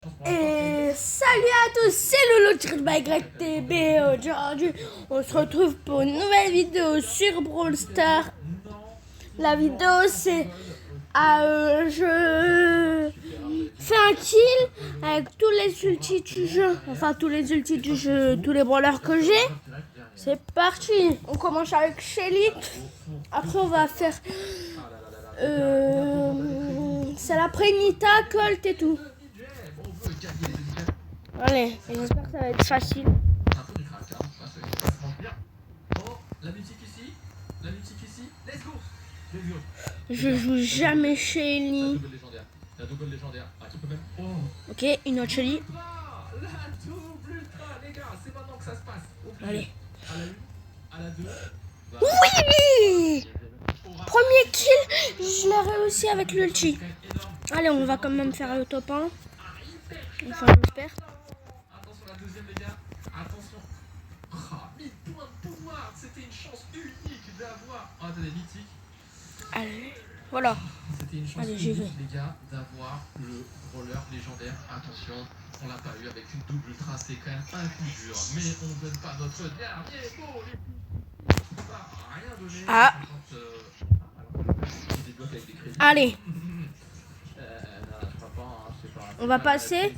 Et salut à tous, c'est Lolo TB. Aujourd'hui, on se retrouve pour une nouvelle vidéo sur Brawl Stars. La vidéo, c'est je fais un kill avec tous les ultis du jeu. Enfin, tous les ultis du jeu, tous les brawlers que j'ai. C'est parti. On commence avec Shelly. Après, on va faire... c'est l'après Nita, Colt et tout. Allez, j'espère que ça va être facile. Je joue jamais Shelly. Ok, une autre Shelly. Allez. Oui! Premier kill, je l'ai réussi avec l'ulti. Allez, on va quand même faire le top 1. Enfin, j'espère. Attention la deuxième les gars, attention. 1000 points de pouvoir, c'était une chance unique d'avoir. Oh, attendez, mythique. Allez, voilà. C'était une chance unique les gars d'avoir le brawler légendaire. Attention, on l'a pas eu avec une double ultra, c'est quand même un coup dur. Mais on ne donne pas notre dernier mot les petits. Ça n'a rien donné. Ah. Allez. On va passer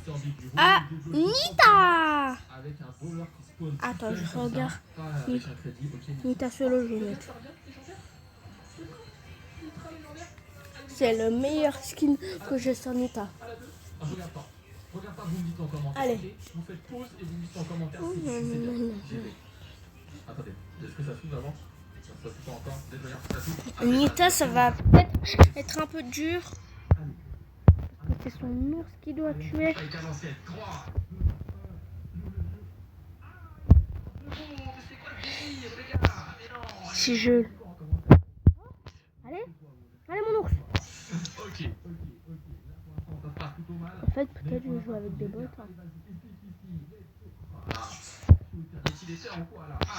à Nita. Attends, je regarde. Nita solo, je vais mettre. C'est le meilleur skin que j'ai sur Nita. Allez. Vous faites pause et vous me dites en commentaire si c'est bien. Attendez, est-ce que ça s'ouvre avant? Ça s'ouvre pas encore. Désolé, Nita, ça va peut-être être un peu dur. C'est son ours qui doit tuer. Si je... Allez, allez mon ours. En fait, peut-être je joue avec des bots. Hein.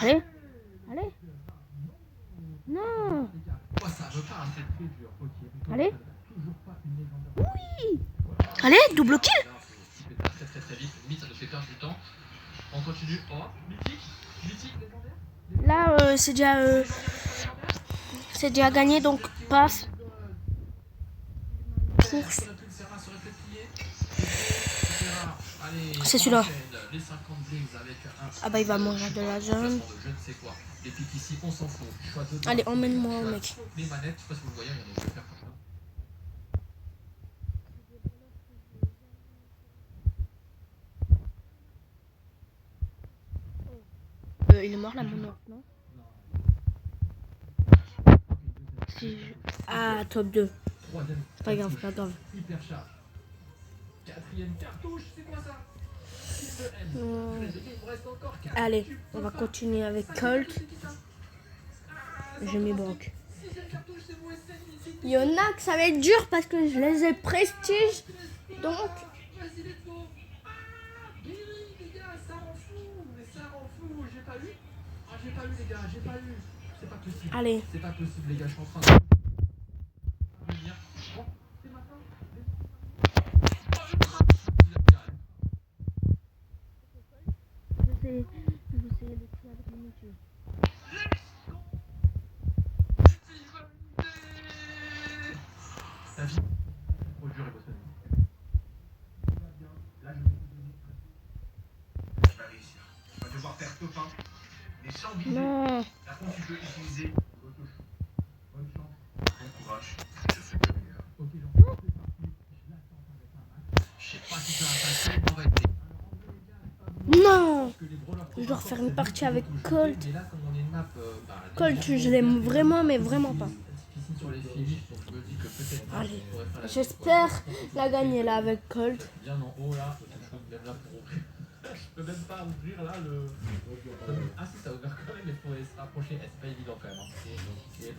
Allez, allez. Non. Allez. Oui. Allez, double kill. Là, c'est déjà gagné, donc passe. Course. C'est celui-là. Ah bah il va mourir de la zone. Allez, emmène-moi mec. Il est mort là mon orque, non? Si je... Ah, top 2. C'est pas grave, pas grave. Allez, on va continuer avec Colt. Je m'y broque. Il y en a que ça va être dur parce que je les ai prestige. Donc... J'ai pas eu les gars, j'ai pas eu. C'est pas possible. Allez. C'est pas possible les gars, je suis en train de... Je vais essayer de tuer avec mon outil. La vie. Faut dur et bosser. Là, je vais réussir. Tu vas devoir faire top 1. Mais sans viser. Non. Par contre, tu peux utiliser l'autoshoot. Bonne chance. Bon courage. Je fais de meilleur. Ok, j'en fais partie. Je l'attends avec un match. Je sais pas si ça va passer. On va être... Non. Je dois refaire une partie avec Colt. Colt, je l'aime vraiment, mais vraiment pas. Allez, j'espère la gagner là avec Colt. Bien en haut là, même là pour ouvrir. Je peux même pas ouvrir là le... Ah si, ça a ouvert quand même, mais il faut se rapprocher. C'est pas évident quand même. Et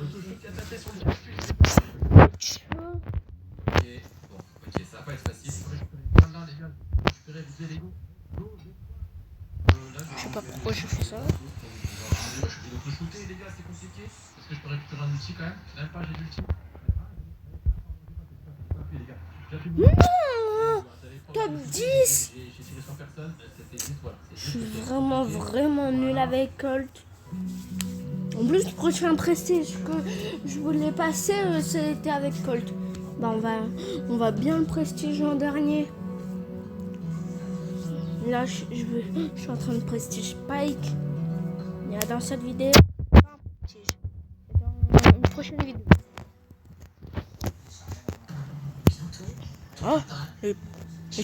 l'autoshoot, il y a de la pression dessus. Ok, bon, ok, ça va pas être facile. Là, les gars, je vais réviser les go. Je sais pas pourquoi je fais ça. Je vais l'auto-shooter les gars, c'est compliqué. Est-ce que je peux récupérer un ulti quand même? Même pas, j'ai l'ulti. Non. personnes, c'était juste voilà. Je suis vraiment nul avec Colt. En plus, le prochain prestige que je voulais passer, c'était avec Colt. Bah, on va bien le prestige en dernier. Là, je suis en train de prestige Spike. Et dans cette vidéo, dans une prochaine vidéo. Oh, le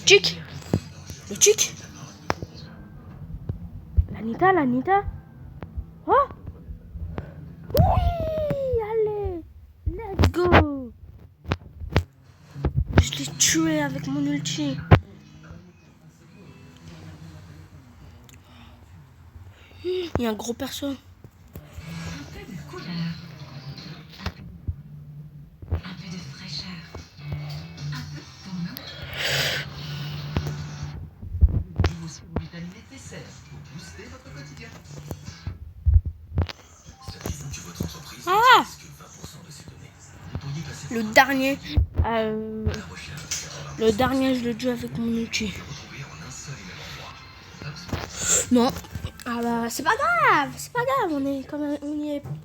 chic. Le chic. L'Anita. Oh. Oui, allez. Let's go. Je l'ai tué avec mon ulti. Il y a un gros perso. Un peu de couleur, un peu de fraîcheur, un peu pour nous. Nouveau sirop vitamine nécessaire pour booster votre quotidien. Saviez-vous que votre entreprise Ah, risque 20% de ses données? Vous pourriez passer le dernier. à la recherche. Le dernier, je l'ai joué avec mon ulti. Retrouvé en un seul et même endroit. Non. Ah bah c'est pas grave, on y est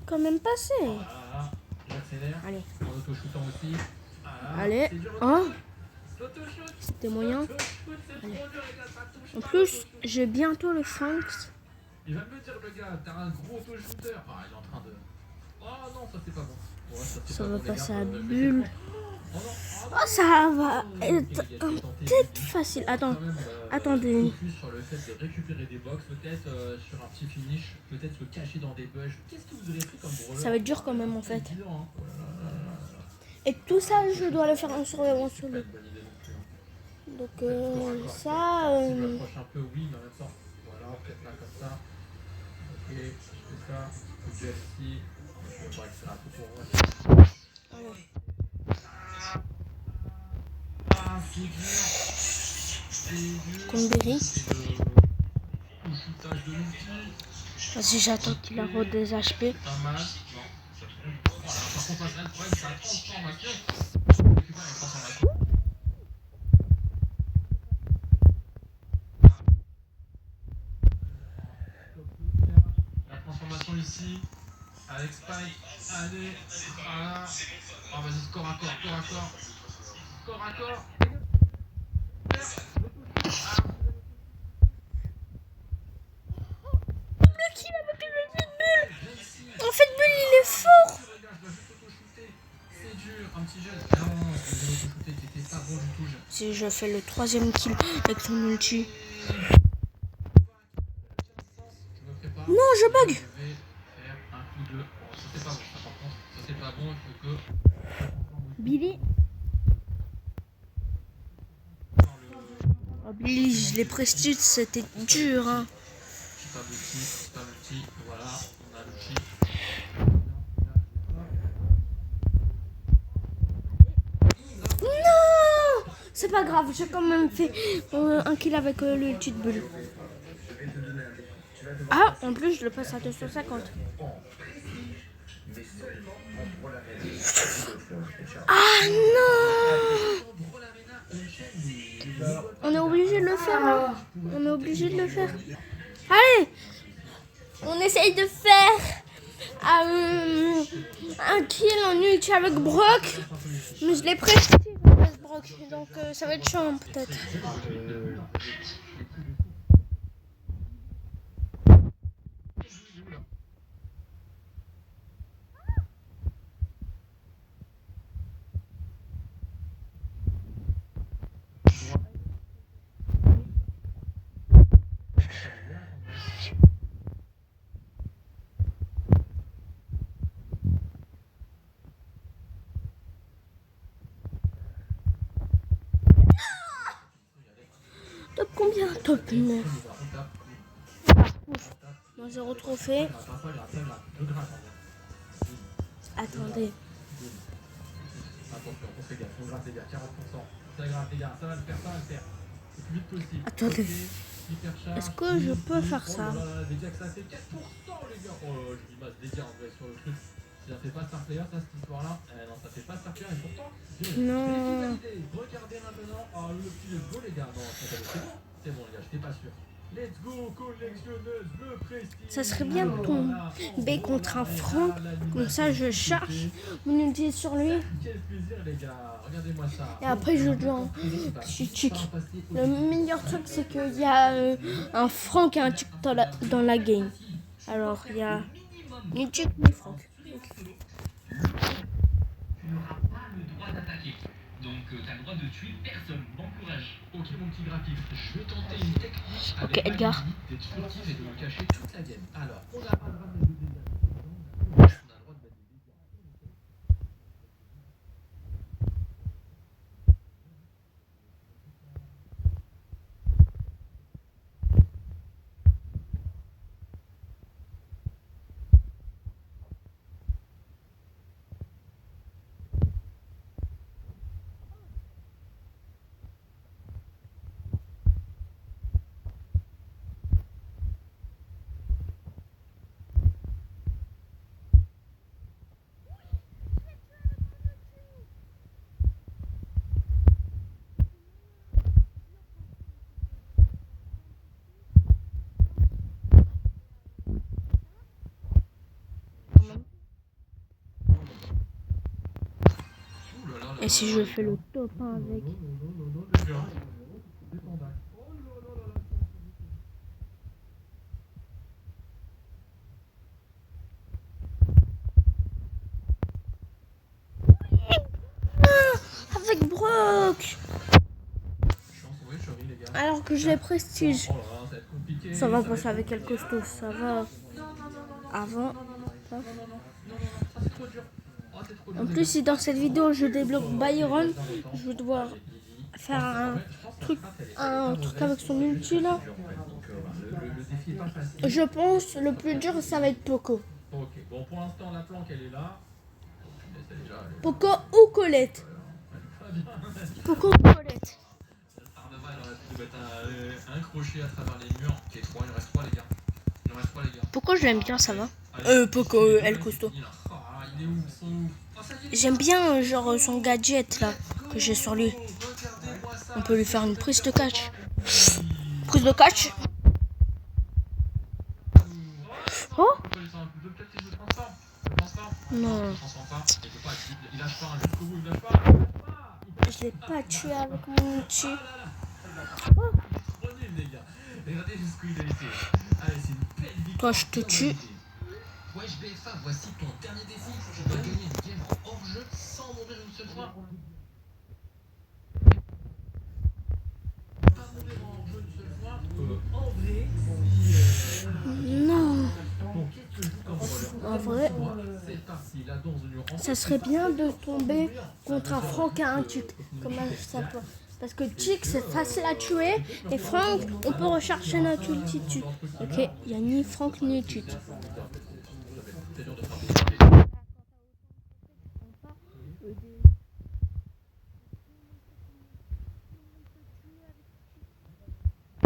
quand même passé. Voilà, j'accélère. Allez, En auto-shootant aussi. Voilà, allez, c'est dur, hein, l'autoshoot. c'était moyen. L'autoshoot, c'est trop dur avec la patouche. En plus, j'ai bientôt le Shanks. Il va me dire le gars, t'as un gros auto-shooter. Ah, il est en train de... Oh non, ça c'est pas bon. Ouais, c'est Ça pas va bon, les passer gars, à ne le bulle. faites pas. Oh non, Oh, ça va être un peut-être facile. Attends, attendez. Focus sur le fait de récupérer des box, peut-être sur un petit finish, peut-être se cacher dans des bush. Qu'est-ce que vous auriez pris comme brawler? Ça va être dur quand même en fait. C'est dur, hein. Oh là là là là. Et tout ça, je dois le faire en survivant C'est solo. pas une bonne idée non plus, hein. Donc ça, Si je m'approche un peu, oui, mais en même temps. Voilà, peut-être là comme ça. Ok, je fais ça. Du FC. Je vais voir que c'est un peu pour moi. Ah, c'est dur. C'est dur. Conberry. C'est le shootage de l'outil. Vas-y, j'attends qu'il a re des HP. Pas mal. Non. Voilà, par contre, le problème, c'est la transformation. Je récupère la transformation. La transformation ici. Avec Spike. Allez. Voilà. Ah, vas-y, corps à corps. Corps à corps. En fait, Bull, il est fort. C'est dur, un petit jeune. Non, je vais auto-shooter, t'étais pas bon du tout, jeune. Si je fais le 3e kill avec son ulti. Je me prépare. Non, je bug. Je vais faire un coup de... Bon, ça c'est pas bon, ça par contre. Ça c'est pas bon, il faut que... Billy. Oh, Billy, je l'ai prestige, c'était dur. Hein. C'est pas multi, voilà, on a l'outil. Non, c'est pas grave, j'ai quand même fait un kill avec l'ulti de Bull. Ah, en plus, je le passe à 250. Ah non! On est obligé de le faire là. On est obligé de le faire. Allez! On essaye de faire un kill en ulti avec Brock. Mais je l'ai prestige avec Brock. Donc ça va être chiant peut-être. Top combien? Top 9. Moi 0 trophée. Attendez. Attention, on fait gaffe, on gratte les gars, 40%. Ça gratte les gars, ça va le faire. Le plus vite possible. Attendez. Est-ce que je peux faire ça? Oh là là, des dias que ça fait 4%, les gars. Oh, j'ai mis masse des dias en vrai sur le truc. Ça fait pas Star Player, ça, cette histoire-là. Non, ça fait pas Star Player, et pourtant, Non. regardez maintenant. Ah, le petit let's go, les gars. Non, c'est bon, les gars, j'étais pas sûr. Let's go, collectionneuse, le prestige. Ça serait bien de tomber contre un franc. Comme ça, je charge mon ulti sur lui. Quel plaisir, les gars. Regardez-moi ça. Et après, je joue je suis chic. Le meilleur truc, c'est qu'il y a un Franck et un chic dans la game. Alors, il y a ni chic ni Franck. Tu n'auras pas le droit d'attaquer. Donc tu as le droit de tuer personne. Bon courage. Ok, mon petit graphiste, je vais tenter une technique Ok, avec Edgar. ma limite d'être furtif et de me cacher toute la game. Alors, on n'a pas le droit de mettre des dégâts. On a le droit de mettre des dégâts. Ouh là là là Et si là je là, fais les le gars. top 1 avec... Non, les gars. Des pandas. Oh là là là là. Avec Brock. Chance, oui, chérie, les gars. Alors que j'ai prestige. Oh là là, ça va être compliqué. Ça va va passer être avec quel compliqué. costaud, ça va. Avant. Ça c'est trop dur. Oh, c'est trop dur. En plus, si dans cette vidéo je débloque Byron, je vais devoir faire un truc avec son ulti là. Le défi est pas facile. Je pense le plus dur ça va être Poco. Ok, bon pour l'instant la planque elle est là. Mais c'est déjà. Poco ou Colette. Poco ou Colette. Arnava elle aurait pu mettre un crochet à travers les murs. Ok, 3, il reste 3 les gars. Il en reste 3 les gars. Poco je l'aime bien, ça va. Allez. Poco, elle costaud. Ah, il est où son ouf. Ah, ça y est. J'aime bien genre son gadget là que j'ai sur lui. Regardez-moi ça. On peut lui faire une prise de catch. Prise de catch. Oh Peut-être qu'il se transforme. Je pense pas. non, Il se transforme pas. Il peut pas. Il lâche pas. Jusqu'au bout, il lâche pas. je l'ai pas tué avec mon ulti. Trop nul, les gars. Regardez jusqu'où il a été. Allez, c'est une belle victoire. Toi je te tue. Wesh BFA, voici ton dernier défi. Tu dois gagner une game en hors-jeu sans mourir une seule fois. Pas mourir en hors-jeu une seule fois. En vrai, Non. bon, qu'est-ce que je joue comme voleur? En vrai, C'est parti, la danse du rang. ça serait bien de tomber contre un Franck et un Chic. Comment ça peut? Parce que Chic c'est facile à tuer et Franck on peut recharger notre ulti dessus. Ok, il n'y a ni Franck ni Chic. C'est dur de frapper.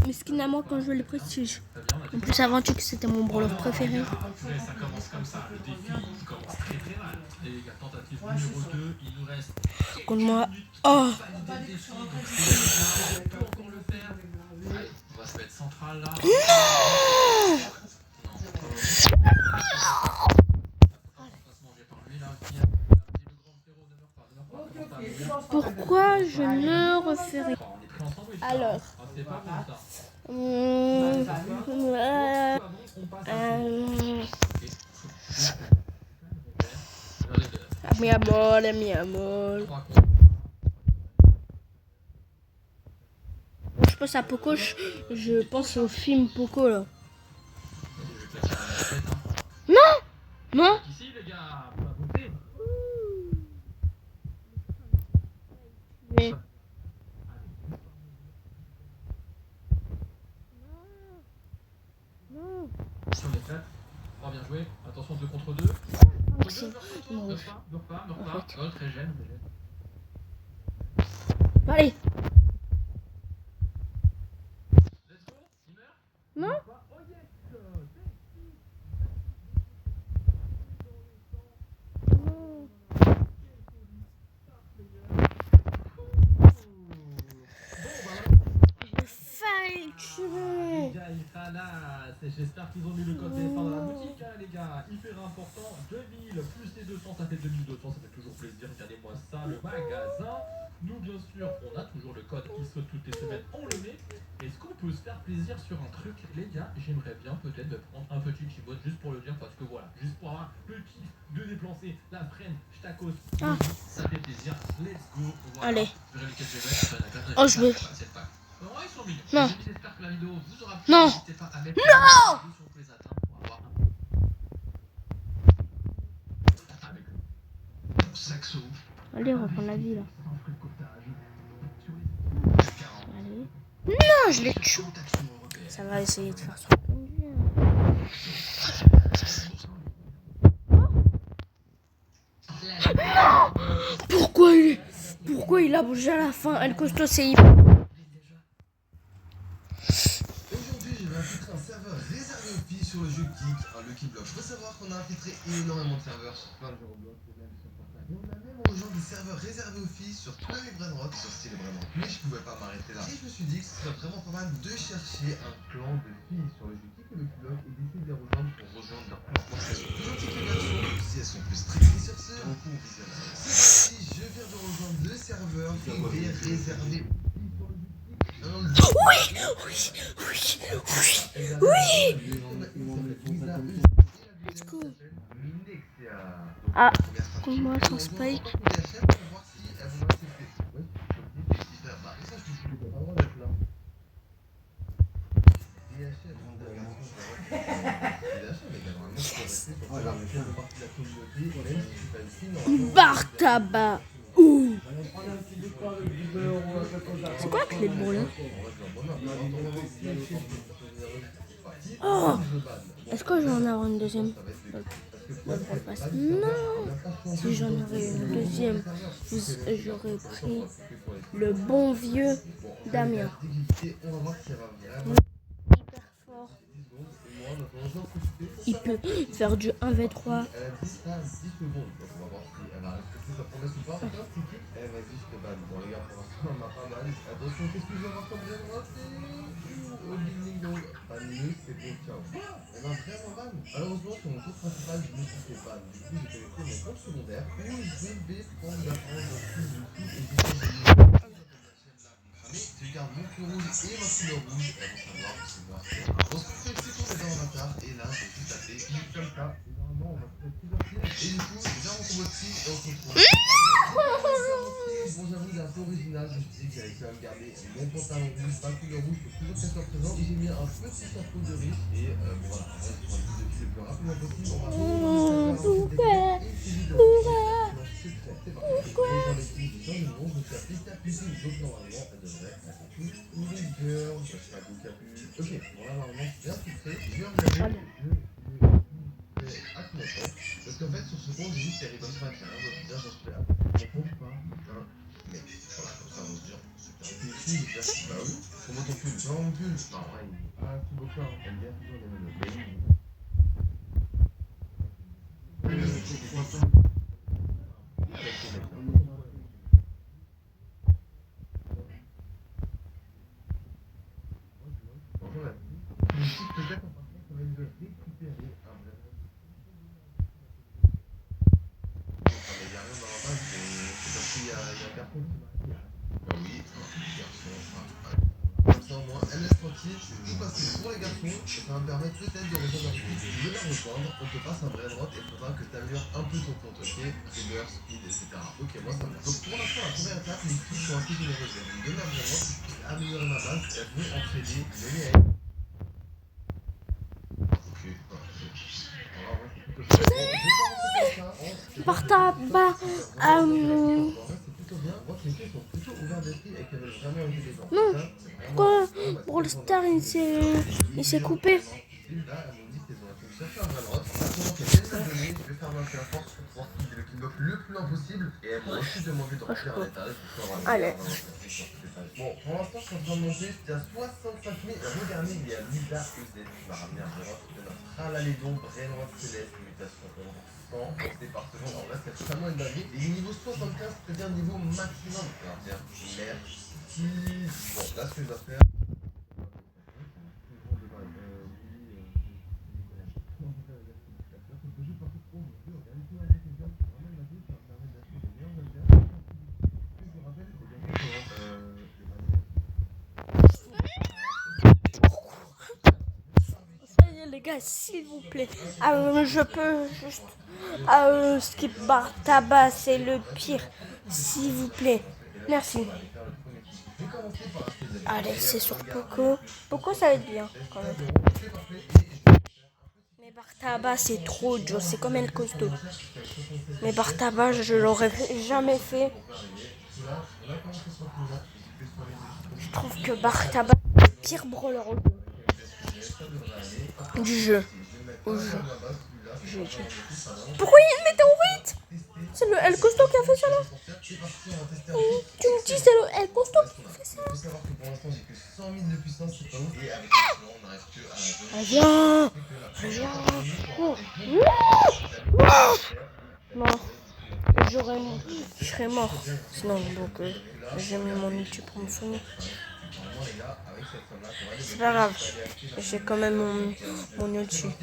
Mais ce qui n'a moi quand je veux le prestige. En plus avant Chic c'était mon brawler préféré. Purée, ça commence comme ça. Le défi il commence très très mal. Et les gars, tentative numéro 2, il nous reste Contre moi. Oh, valider le défi. Donc c'est on peut encore le faire. Allez, on va se mettre central là. pourquoi je ne referai alors mi amore, mi amore. Je pense à Poco, je pense au film Poco là. Non, non. Ici les gars, on va voter. Mais... Si on est prêt, on va bien jouer. Attention 2 contre 2. Meurs pas. Oh, très gêne. Allez. Let's go, il meurt. Non. Oh yes. déchiré. Les gars, il ralasse. J'espère qu'ils ont mis le code BFA dans la boutique, hein, les gars. Hyper important. 2000 plus les 200, ça fait 2200. Ça fait toujours plaisir. Regardez-moi ça, le magasin. Nous, bien sûr, on a toujours le code qui saute toutes les semaines. On le met. Est-ce qu'on peut se faire plaisir sur un truc, les gars? J'aimerais bien peut-être de prendre un petit chibote juste pour le dire, parce que voilà, juste pour avoir le kiff de déplacer la freine, tacos. Ah. Ça fait plaisir. Let's go. Voilà. Allez. Je verrai lesquels je vais mettre. Oh, je vais. Ouais, ils sont mignons. Non. J'espère que la vidéo vous aura plu. Non. N'hésitez pas à mettre un pouce si on peut les atteindre pour avoir avec le saxo. Allez, on reprend la vie là. Sans fricotage. Allez. Non, je l'ai tué. Ça va essayer de faire son conduit. Pourquoi il a bougé à la fin? El Costo, c'est hyper. Aujourd'hui, je vais infiltrer un serveur réservé aux filles sur le jeu Kick, un Lucky Block. Faut savoir qu'on a infiltré énormément de serveurs sur plein de jeux Roblox et même sur Fortnite. Et on a même rejoint des serveurs réservés aux filles sur tous les Brainrot, sur style Brainrot. Mais je pouvais pas m'arrêter là. Et je me suis dit que ce serait vraiment pas mal de chercher un clan de filles sur le jeu Kick et Lucky Block et d'essayer de les rejoindre pour rejoindre leur clan. Moi, elles sont plus gentilles que les garçons, si elles sont plus strictes. Et sur ce, on court visionnage. C'est parti, je viens de rejoindre le serveur privé réservé aux filles sur le jeu Kick. Let's go. Ah, comment son spike? Bar tabac. Ouh. C'est quoi que les bons là? Oh. Est-ce que j'en ai une deuxième? Non. Si j'en aurais une deuxième, j'aurais pris le bon vieux Damien. Hyper fort. Il peut faire du 1v3. Malheureusement, sur mon compte principal, je me suis fait ban. Du coup, j'ai connecté mon compte secondaire où je vais prendre la France plus de tout et je garde mon feu rouge et ma couleur rouge. Elles vont savoir que c'est noir. Donc, c'est tourné dans l'avatar et là, j'ai juste tapé clic comme ça. Et normalement, on va se faire plusieurs kills. Et du coup, j'ai mon combo de kills et on se retrouve. Bon, j'avoue, il est un peu original. Je me suis dit que j'allais quand même garder mon pantalon rouge, pas couleur rouge, pour toujours qu'elle soit présente. Et j'ai mis un petit chapeau de riche. Et bon, voilà, en vrai, je prends le fil le plus rapidement possible. On va Ok, voilà, normalement, c'est bien filtré. Je vais regarder. Parce qu'en fait, sur ce compte, j'ai juste les ribbons pas qu'il y a rien d'autre. Bien, j'en suis là. On compte pas. Mais voilà, comme ça, on se dit. Super. Bah oui. Comment ton pull? Non, mon pull. Non, ouais, il est pas tout beau corps. Elle vient toujours les mêmes. Pour les garçons, ça va me permettre peut-être de rejoindre un groupe. Si tu veux la rejoindre, on te passe un brainrot et il faudra que tu améliores un peu ton compte, ok? River, speed, etc. Ok, moi ça me va. Donc pour l'instant, la première étape, les filles sont assez généreuses. Elles vont me donner un brainrot, je vais améliorer ma base, elles vont entraîner, donner à elles. Ok, Par tabac. Non, pourquoi Brawl Star il s'est coupé? Le plus lent possible et elles m'ont aussi demandé de remplir un étage. Allez. Bon, pour l'instant, je suis en train de monter. J'étais à 65 000. Le dernier, il y a Lisa EZ qui m'a ramené un brainrot de notre Tralalédon, brainrot céleste, mutation 100, posté par seconde. Alors là, c'est vraiment une dinguerie. Et niveau 75, c'est-à-dire niveau maximum. Alors, tiens, merci. Bon, là, ce que je dois faire. gars, s'il vous plaît. Je peux juste skip bar tabac, c'est le pire. S'il vous plaît. Merci. Allez, c'est sur Poco. Poco, ça va être bien quand même. Mais bar tabac, c'est trop dur. C'est comme El Costo. Mais bar tabac, je l'aurais jamais fait. Je trouve que bar tabac, c'est le pire brawler du jeu. Au jeu. Pourquoi il y a une météorite? C'est le El Costo qui a fait ça là? Tu me dis c'est le El Costo qui a fait ça? Il faut savoir que pour l'instant j'ai que 100 000 de puissance, c'est pas ouf. Et avec le plan, on n'arrive que à la zone. Non, je serais mort. Sinon, donc, j'ai mis mon outil pour me soigner. C'est pas grave, j'ai quand même mon outil. Après,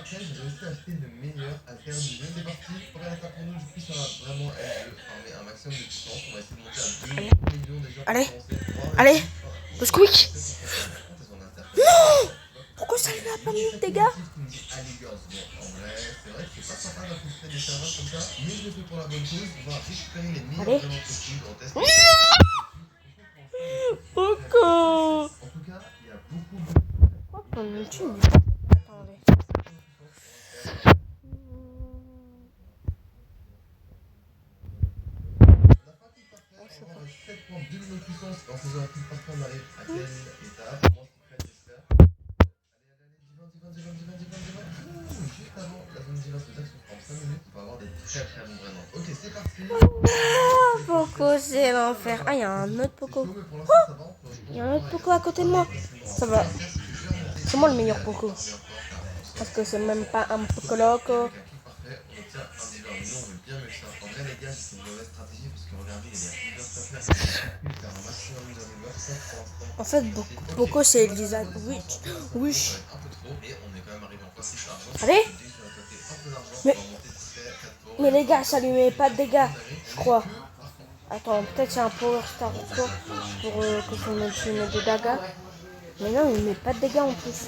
j'ai réussi à acheter le meilleur alter du jeu. C'est parti, première attaque pour nous. Du coup, ça va vraiment être de farmer un maximum de puissance. On va essayer de monter à 2 millions déjà. Allez, allez, le squeak. Non! Pourquoi ça lui a pas mis de dégâts? En vrai, c'est vrai que c'est pas sympa d'infiltrer des serveurs comme ça, mais je le fais pour la bonne cause. On va récupérer les meilleurs diamants possibles. On teste. Poco! En tout cas, il y a beaucoup de. Mon outil, attendez. La partie parfaite, on va 7.2 millions de puissance. Dans ces heures parfaits, on arrive à quelle étape? Moi, c'est prêt, j'espère. Allez, juste avant la zone divin, c'est-à-dire que en 5 minutes, on va avoir des très très bons vraiment. Ok, c'est parti. Poco, c'est l'enfer. Ah, il y a un autre Poco. Il y a un autre Poco à côté de moi. Ça va. C'est moi le meilleur Poco. Parce que c'est même pas un Poco Loco. Parfait, on obtient un divin. Mais nous, on veut bien mieux que ça. En vrai, les gars, c'est une mauvaise stratégie parce que regardez, il y a des reverse à faire. Il faut faire un maximum de reverse pour l'instant. En fait, Poco, c'est Elisa. Oui. Oui. Un peu trop, et on est quand même arrivé en face de l'argent. Allez. Mais les gars, ça lui met pas de dégâts, je crois. Attends, peut-être c'est un Power Star ou quoi pour que son outil mette des dégâts. Mais non, il met pas de dégâts en plus.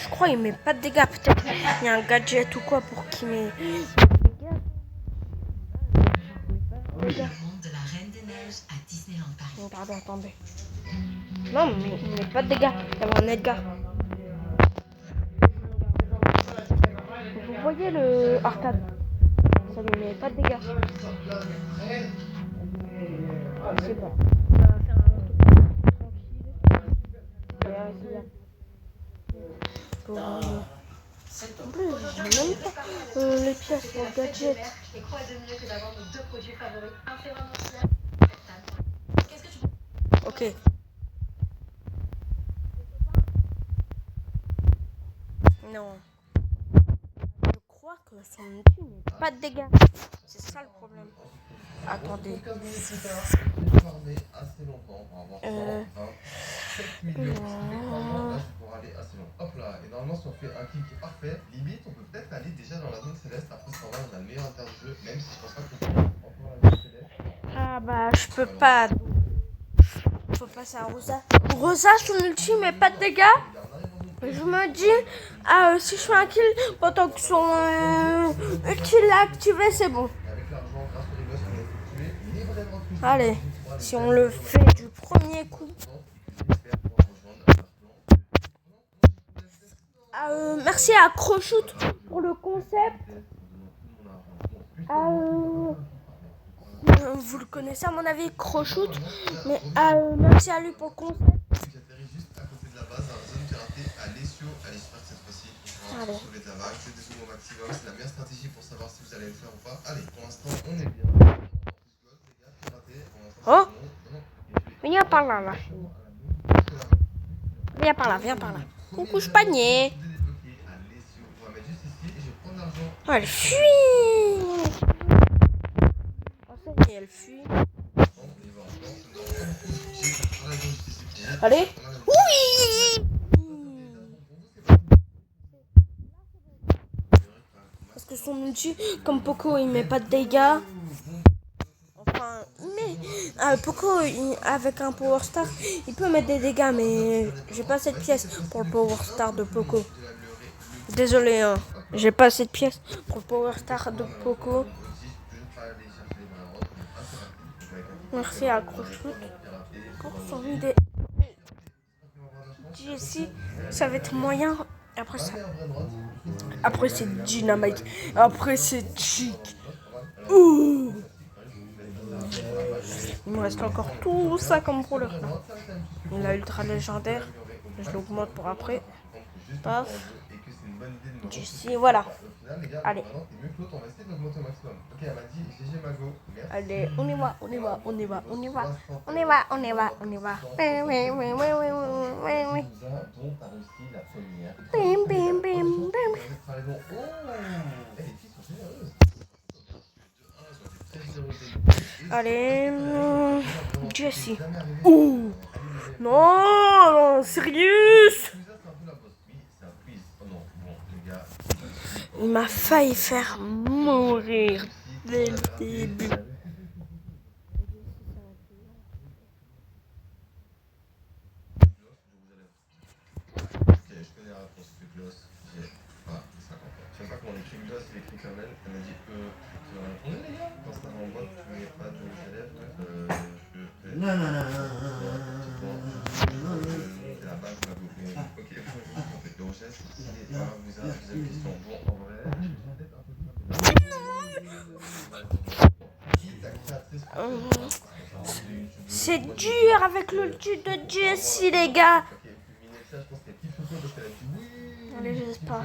Je crois qu'il met pas de dégâts. Peut-être il y a un gadget ou quoi pour qu'il met des dégâts. Le monde de la Reine des Neiges à Disneyland Paris. Oh, pardon, attendez. Non, mais il met pas de dégâts. Il y a un Edgar. Vous voyez le arcade? Ça lui met pas de dégâts. C'est bon. On va faire un truc tranquille. Et arrêtez là. Pour, en plus, j'ai même pas les pièces pour le gadget. Et quoi de mieux que d'avoir nos deux produits favoris, un sérum anti-âge. Qu'est-ce que tu penses? Ok. Non. Je crois que son outil met pas de dégâts. C'est ça le problème. Attendez. Comme il est trop tard, j'ai farmé assez longtemps pour avoir 127 millions. Normalement, là, je vais pouvoir aller assez loin. Hop là, et normalement, si on fait un kick parfait, limite, on peut peut-être aller déjà dans la zone céleste. Après, c'est normal, on a le meilleur inter du jeu, même si je pense pas qu'on peut encore la zone céleste. Ah bah, je peux pas. Faut passer à Rosa. Rosa, son ulti met pas de dégâts. Je me dis, si je fais un kill pendant que son ulti l'a activé, c'est bon. Avec l'argent, grâce au reverse qu'on a effectué, il est vraiment plus. Allez, si on le fait du premier coup. Merci à Crochout pour le concept. Vous le connaissez à mon avis, Crochout. Mais merci à lui pour le concept. J'atterris juste à côté de la base, dans la zone piratée à Lesio. Allez, j'espère que cette fois-ci, on va sauver de la vague. C'est des zooms au maximum. C'est la meilleure stratégie pour savoir si vous allez le faire ou pas. Allez, pour l'instant, on est bien. Oh, viens par là, là. Viens par là, viens par là. Coucou, je panier. Oh, elle fuit. Elle fuit. Allez. Oui. Parce que son outil, comme Poco, il met pas de dégâts. Enfin, Poco, avec un Power Star, il peut mettre des dégâts, mais j'ai pas cette pièce pour le Power Star de Poco. Désolé, hein. J'ai pas cette pièce pour le Power Star de Poco. Merci à Crochfoot pour son idée. Jessie, ça va être moyen. Après ça. Après c'est Dynamite. Après c'est Chic. Ouh. Il me reste encore tout ça comme brawler là. La ultra légendaire. Je l'augmente pour après. Paf. Jessie, voilà. Allez. Allez, on y va, on y va, on y va, on y va, on y va, on y va, on y va. Bim, bim, bim, bim. Allez, Jessie. Ouh. Non, sérieux. Il m'a failli faire mourir dès le début. C'est dur avec l'ulti de Jessie, les gars. Allez, j'espère.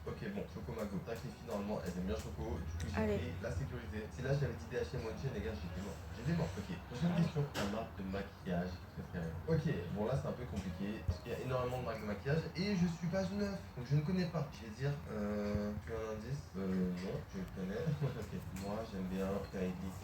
Ok, bon, Chocomago, sacrifie normalement, elle aime bien Choco, du coup j'ai Allez. pris la sécurité. Si là j'avais dit DHM Mochi, les gars, j'étais mort. J'étais mort, ok. Prochaine question, la marque de maquillage préférée. Ok, bon là c'est un peu compliqué, parce qu'il y a énormément de marques de maquillage, et je suis pas neuf, donc je ne connais pas. Je vais dire, tu as un indice non, je connais. Ok, moi j'aime bien Kylie.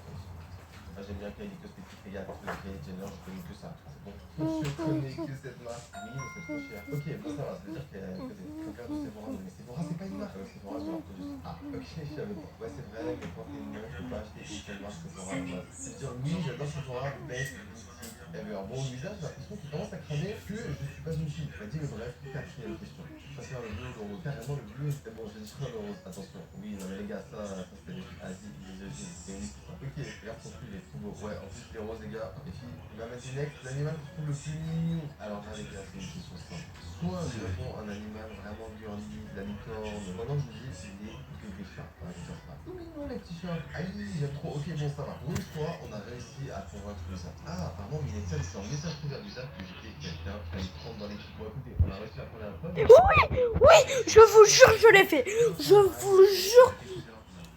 J'aime bien Kylie Cosmetics, les gars, parce que Kylie Jenner, je connais que ça, c'est bon. Je connais que cette marque, oui, mais c'est trop cher. Ok, bon ça va, ça veut dire qu'elle a faut faire du Sephora, mais Sephora c'est pas une marque. Sephora c'est un produit. Ah, ok, je savais pas. Ouais, c'est vrai, mais quand t'es neuf, je peux pas acheter une seule marque Sephora à la base. C'est dire, oui, j'adore Sephora, best boutique ever. Bon, le visage, j'ai l'impression qu'il commence à cramer que je suis pas une fille. On m'a dit, mais bref, quatrième question. Je passe vers le bleu ou le rose. Carrément, le bleu, c'est bon, j'ai dit le rose. Attention, oui, non, mais les gars, ça c'était les Asie, les Égyptes, c'est unique. Ok, regarde son pull, il est trop beau. Ouais, en plus, les roses, les gars, les filles, il va mettre next, l'animal que je trouve le plus mignon. Alors là, les gars, c'est une question simple. Soit nous avons un animal vraiment girly, la licorne. Maintenant, je vous dis, c'est des chats. Ouais, je sais pas. Tout mignon, les petits chats. Aïe, j'aime trop. Ok, bon, ça va. Pour une fois, on a réussi à convaincre le ça. Ah, apparemment, Minexel, c'est en message privé du ZAP que j'étais quelqu'un qui allait prendre dans l'équipe. Bon, écoutez, on a réussi la première fois. Oui, je vous jure, je l'ai fait. Je vous jure.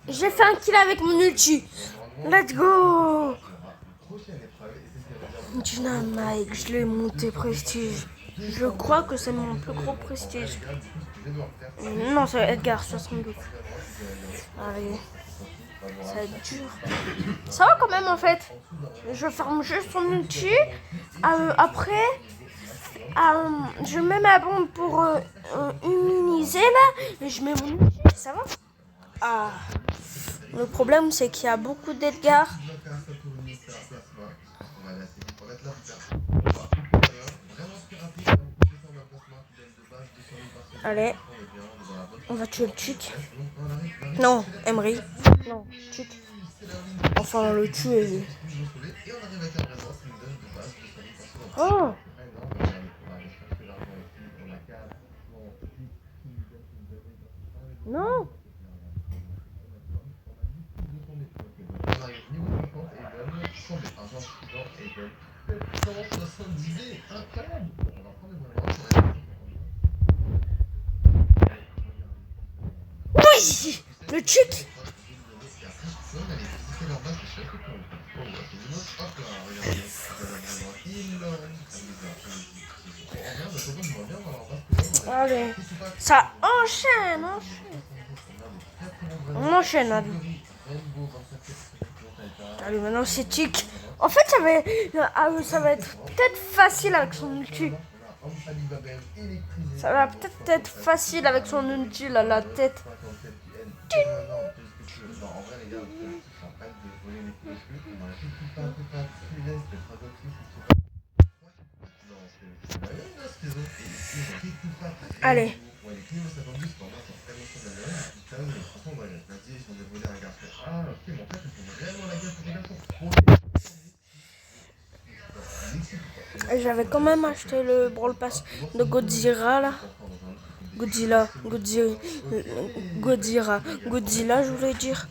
J'ai fait un kill avec mon ulti. Let's go. Dynamite, je l'ai monté prestige. Je crois que c'est mon plus gros prestige. Non, c'est Edgar 72. Allez, ça va être dur. Ça va quand même en fait. Je ferme juste son ulti. Après, je mets ma bombe pour immuniser là. Et je mets mon ulti. Ça va? Ah. Le problème c'est qu'il y a beaucoup d'Edgar. Allez, on va tuer le Chic. Non, Emery. Non, Chic. Enfin, le tuer. Oh. Non. Oui, le Chic. Allez, ça enchaîne. On enchaîne, allez. Allez, maintenant c'est Chic. En fait, ça va être peut-être facile avec son ulti. Ça va peut-être être facile avec son ulti, là, la tête. Allez. Ouais, les clients 52, c'est normal, c'est vraiment ça de la merde. Putain, mais franchement, ouais, lundi, ils sont dévolés un garçon. Ah, ok, mais en fait, ils font vraiment la guerre pour les garçons. J'avais quand même acheté le Brawl Pass de Godzilla là. Godzilla, je voulais dire.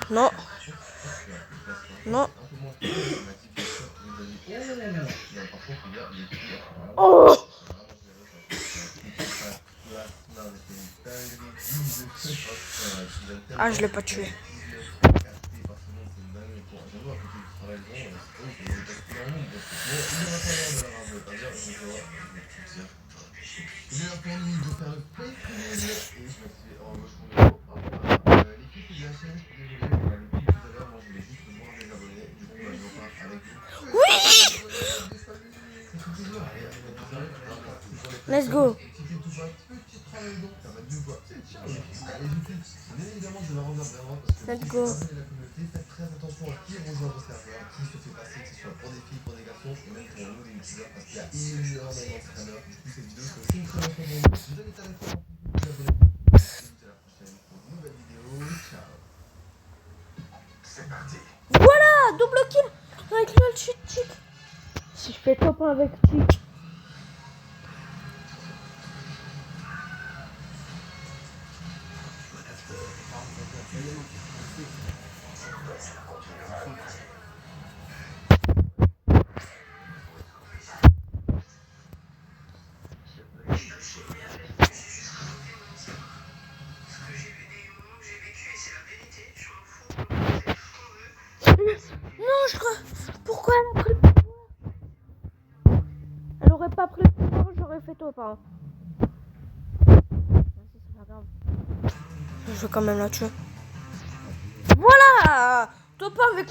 Non. Non. Oh! Ah, je l'ai pas tué. Let's go. Let's go. Faites très attention à qui rejoint vos serveurs, qui se fait passer, que ce soit pour des filles, pour des garçons, et même pour nous les youtubeurs, parce qu'il y a énormément de scanners. Du coup, cette vidéo, c'est aussi une très bonne chose. Je vous invite à rester en vous abonner. Et je vous dis à la prochaine pour une nouvelle vidéo. Ciao. C'est parti. Voilà, double kill avec le Chick. Si je fais top 1 avec Chick. Non, pourquoi elle a pris le pouvoir? Elle aurait pas pris le pouvoir, j'aurais fait top 1. C'est pas grave. Je vais quand même la tuer. Voilà! Top 1 avec.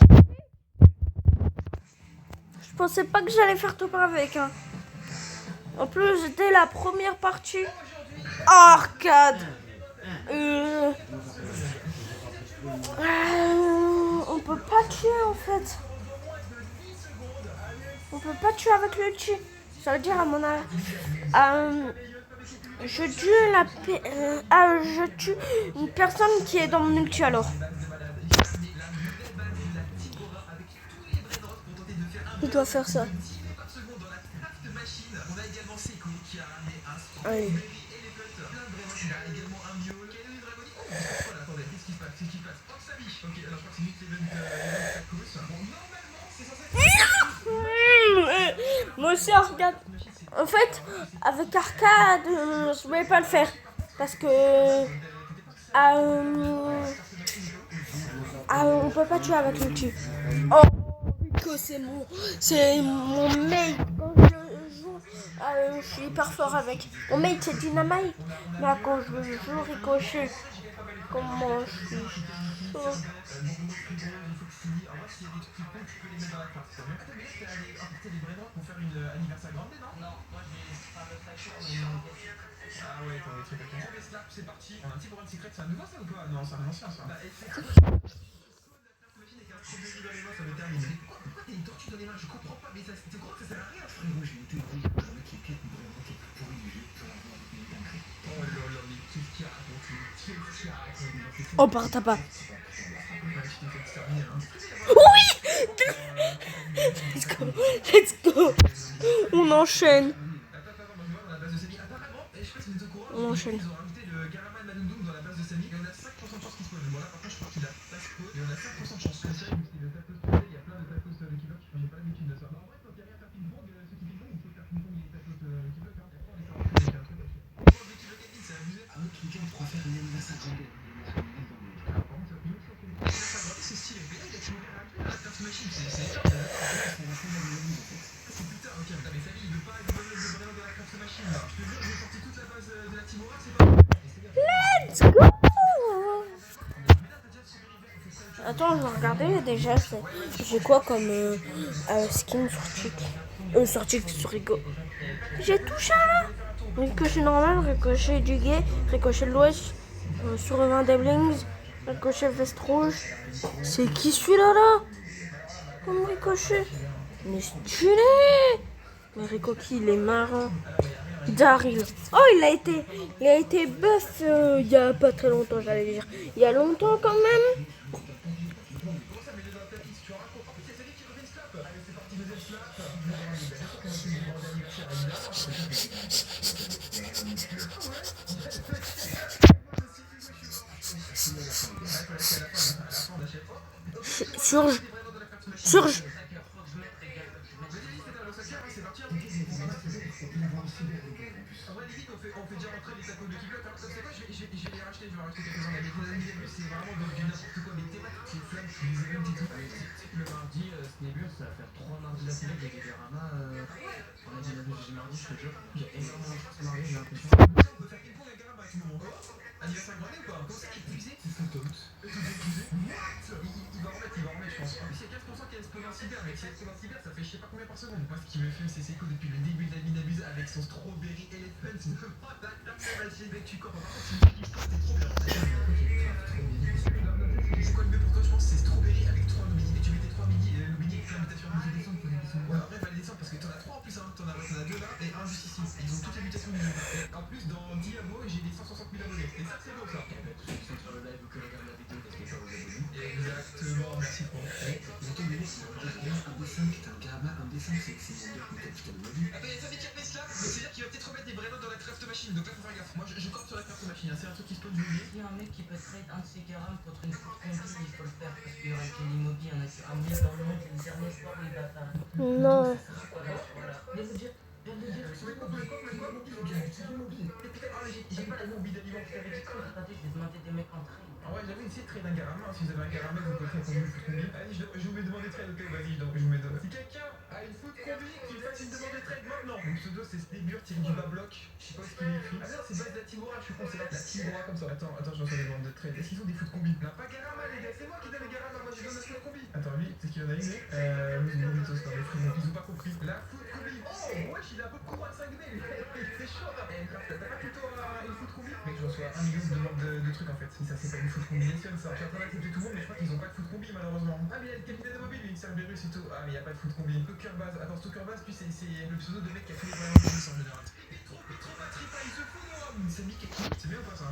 Je pensais pas que j'allais faire top 1 avec. Hein. En plus, c'était la première partie. Arcade! On peut pas tuer en fait. On peut pas tuer avec le ulti. Ça veut dire à mon avis. Je tue une personne qui est dans mon ulti alors. Il doit faire ça. Allez. Moi aussi, regarde. En fait, avec Arcade, je voulais pas le faire. Parce que. On peut pas tuer avec le tue. Oh, Rico, c'est mon mate. Quand je joue, je suis hyper fort avec. Mon mate, c'est Dynamite. Mais quand je joue Ricochet, comment je suis chaud. Ah ouais, attends, les trucs à Slap, c'est parti. Un petit programme secret, c'est un nouveau ça ou pas? Non, c'est un ancien ça. Ça me termine. Pourquoi t'as une tortue dans les mains? Je comprends pas, mais ça, tu crois que ça sert à rien? Frérot, j'ai été pourri du jeu. Oh là là, mais qu'est-ce qu'il y a raconté? Oh, par tabac. Oui! Let's go. On enchaîne. On enchaîne. Ils ont rajouté le Garaman Manundoum dans la base de Samy et on a 5% de chance qu'il spawn. Voilà, par contre, je suis parti là. Ça spawn et on a 5% de chance. C'est vrai, il y a plein de tapos qui bloquent. J'ai pas l'habitude de ça. En vrai, quand il y a rien à faire ping-pong, ceux qui ping-pong, il faut faire ping-pong et les tapos qui bloquent. Après, on est sorti avec un truc à chier. Pourquoi le kilo gaming, c'est abusé? Un autre week-end pour faire une anniversaire grande. C'est stylé. Mais là, il a tué la carte machine. C'est top. C'est putain, ok. Mais Samy, il veut pas le brin de la carte machine là. Je te jure, j'ai sorti toute la base de la Timora, c'est pas. Let's go. Attends, je vais regarder déjà. J'ai quoi comme skin sur Chick sur Rico. J'ai tout ça là. Ricochet normal, ricochet du guet, ricochet de l'ouest, sur 20 des blings, ricochet veste rouge. C'est qui celui-là là? comme Ricochet. Mais stylé. Mais Ricochet, il est marrant. Daryl. Oh, il a été buff il y a pas très longtemps, j'allais dire. Il y a longtemps quand même. Surge. En vrai, limite, on fait déjà rentrer les tacos de Kiblock. Hein. C'est quoi, je vais les racheter, je vais racheter quelques-uns. Mais les début, c'est vraiment du n'importe quoi. Mais thématique, c'est flamme, je les ai même dit tout. Tu sais que le mardi, Snébur, ça va faire 3 mardis d'affilée que j'ai des Dérama. On a dit j'ai mardi, je te jure. J'ai énormément de choses mardi, j'ai l'impression. On peut faire ping-pong avec Dérama à tout moment. Anniversaire grandé ou pas? Comment ça, il est épuisé? C'est son top. Il va remettre, je pense. En plus, il y a 15% qui est Espoir Cyber, mais si Espoir Cyber, ça fait je sais pas combien par seconde. Moi, ce qui me fume, c'est Seiko depuis le début de la Minabuse avec son Strawberry Elephant. Tu cours, par contre, c'est une histoire, c'est trop bien. C'est quoi le mieux pour toi, je pense? C'est Strawberry avec 3 Lubini. Tu mettais 3 mini, Lubini avec l'invitation de descendre pour les descendre. Ouais, après, va les descendre parce que t'en as 3 en plus, hein. T'en as 2 là et un juste ici. Ils ont toutes les mutations du jeu. Et en plus, dans Diabo, j'ai des 160 000 abonnés. Et ça, c'est beau ça. Et bah, tous ceux qui sont sur le live ou qui regardent la vidéo, n'hésitez pas à vous abonner. Exactement, merci pour j'entends des mecs qui vont dire un dessin, putain, Garama, un dessin, c'est mon dieu, putain, de ma vie. Attends, il y a Samy qui remet cela, mais c'est-à-dire qu'il va peut-être remettre des Brennan dans la craft machine, donc là, faut faire gaffe. Moi, je compte sur la craft machine, hein. C'est un truc qui se peut oublier. Il y a un mec qui peut trade un de ses Garam contre une courte combi, il faut le faire parce qu'il y aura Kelly Moby, un mec dans le monde, c'est le dernier soir où il va faire. Non. Voilà. Viens de dire, C'est quoi, j'ai pas la Moby d'aliment qui t'avait dit quoi. je vais demander des mecs en trade. Ah ouais, j'avais essayé de trade un Garama, si vous avez un Garama, vous pouvez faire combien de foot combi. Allez, je vous mets demander trade, ok, vas-y, donc je vous mets demander. Si quelqu'un a une foot combi, qu'il fasse une demande de trade maintenant. Mon pseudo, c'est Snébur, tiré du bas bloc. Je sais pas ce qu'il est écrit. Ah non, c'est base de la Tibora, je suis con, c'est la Tibora comme ça. Attends, je reçois des demandes de trade. Est-ce qu'ils ont des foot combi? Non, pas Garama, les gars, c'est moi qui donne les Garama, moi je donne la foot combi. Attends, lui, c'est ce qu'il en a une, Moulitos, non, les frimons, ils ont pas compris. La foot combi. Oh, wesh, il a un peu de courant à 5D, c'est chaud, là. Eh, t'as pas plutôt une foot combi? Mec, je reçois 1 million de demandes de trucs en fait. Si ça, c'est pas une foot combination, ça. Je suis en train d'accepter tout le monde, mais je crois qu'ils ont pas de foot combi malheureusement. Ah, mais il y a le capitaine de mobile, lui, Cerberus et tout. Ah, mais il y a pas de foot combi. Stalker base. Attends, Stalker base, puis c'est le pseudo de mec qui a tous les moyens de en général. Trop batterie, pas, il se fout de moi. C'est Mickey. C'est bien ou pas ça?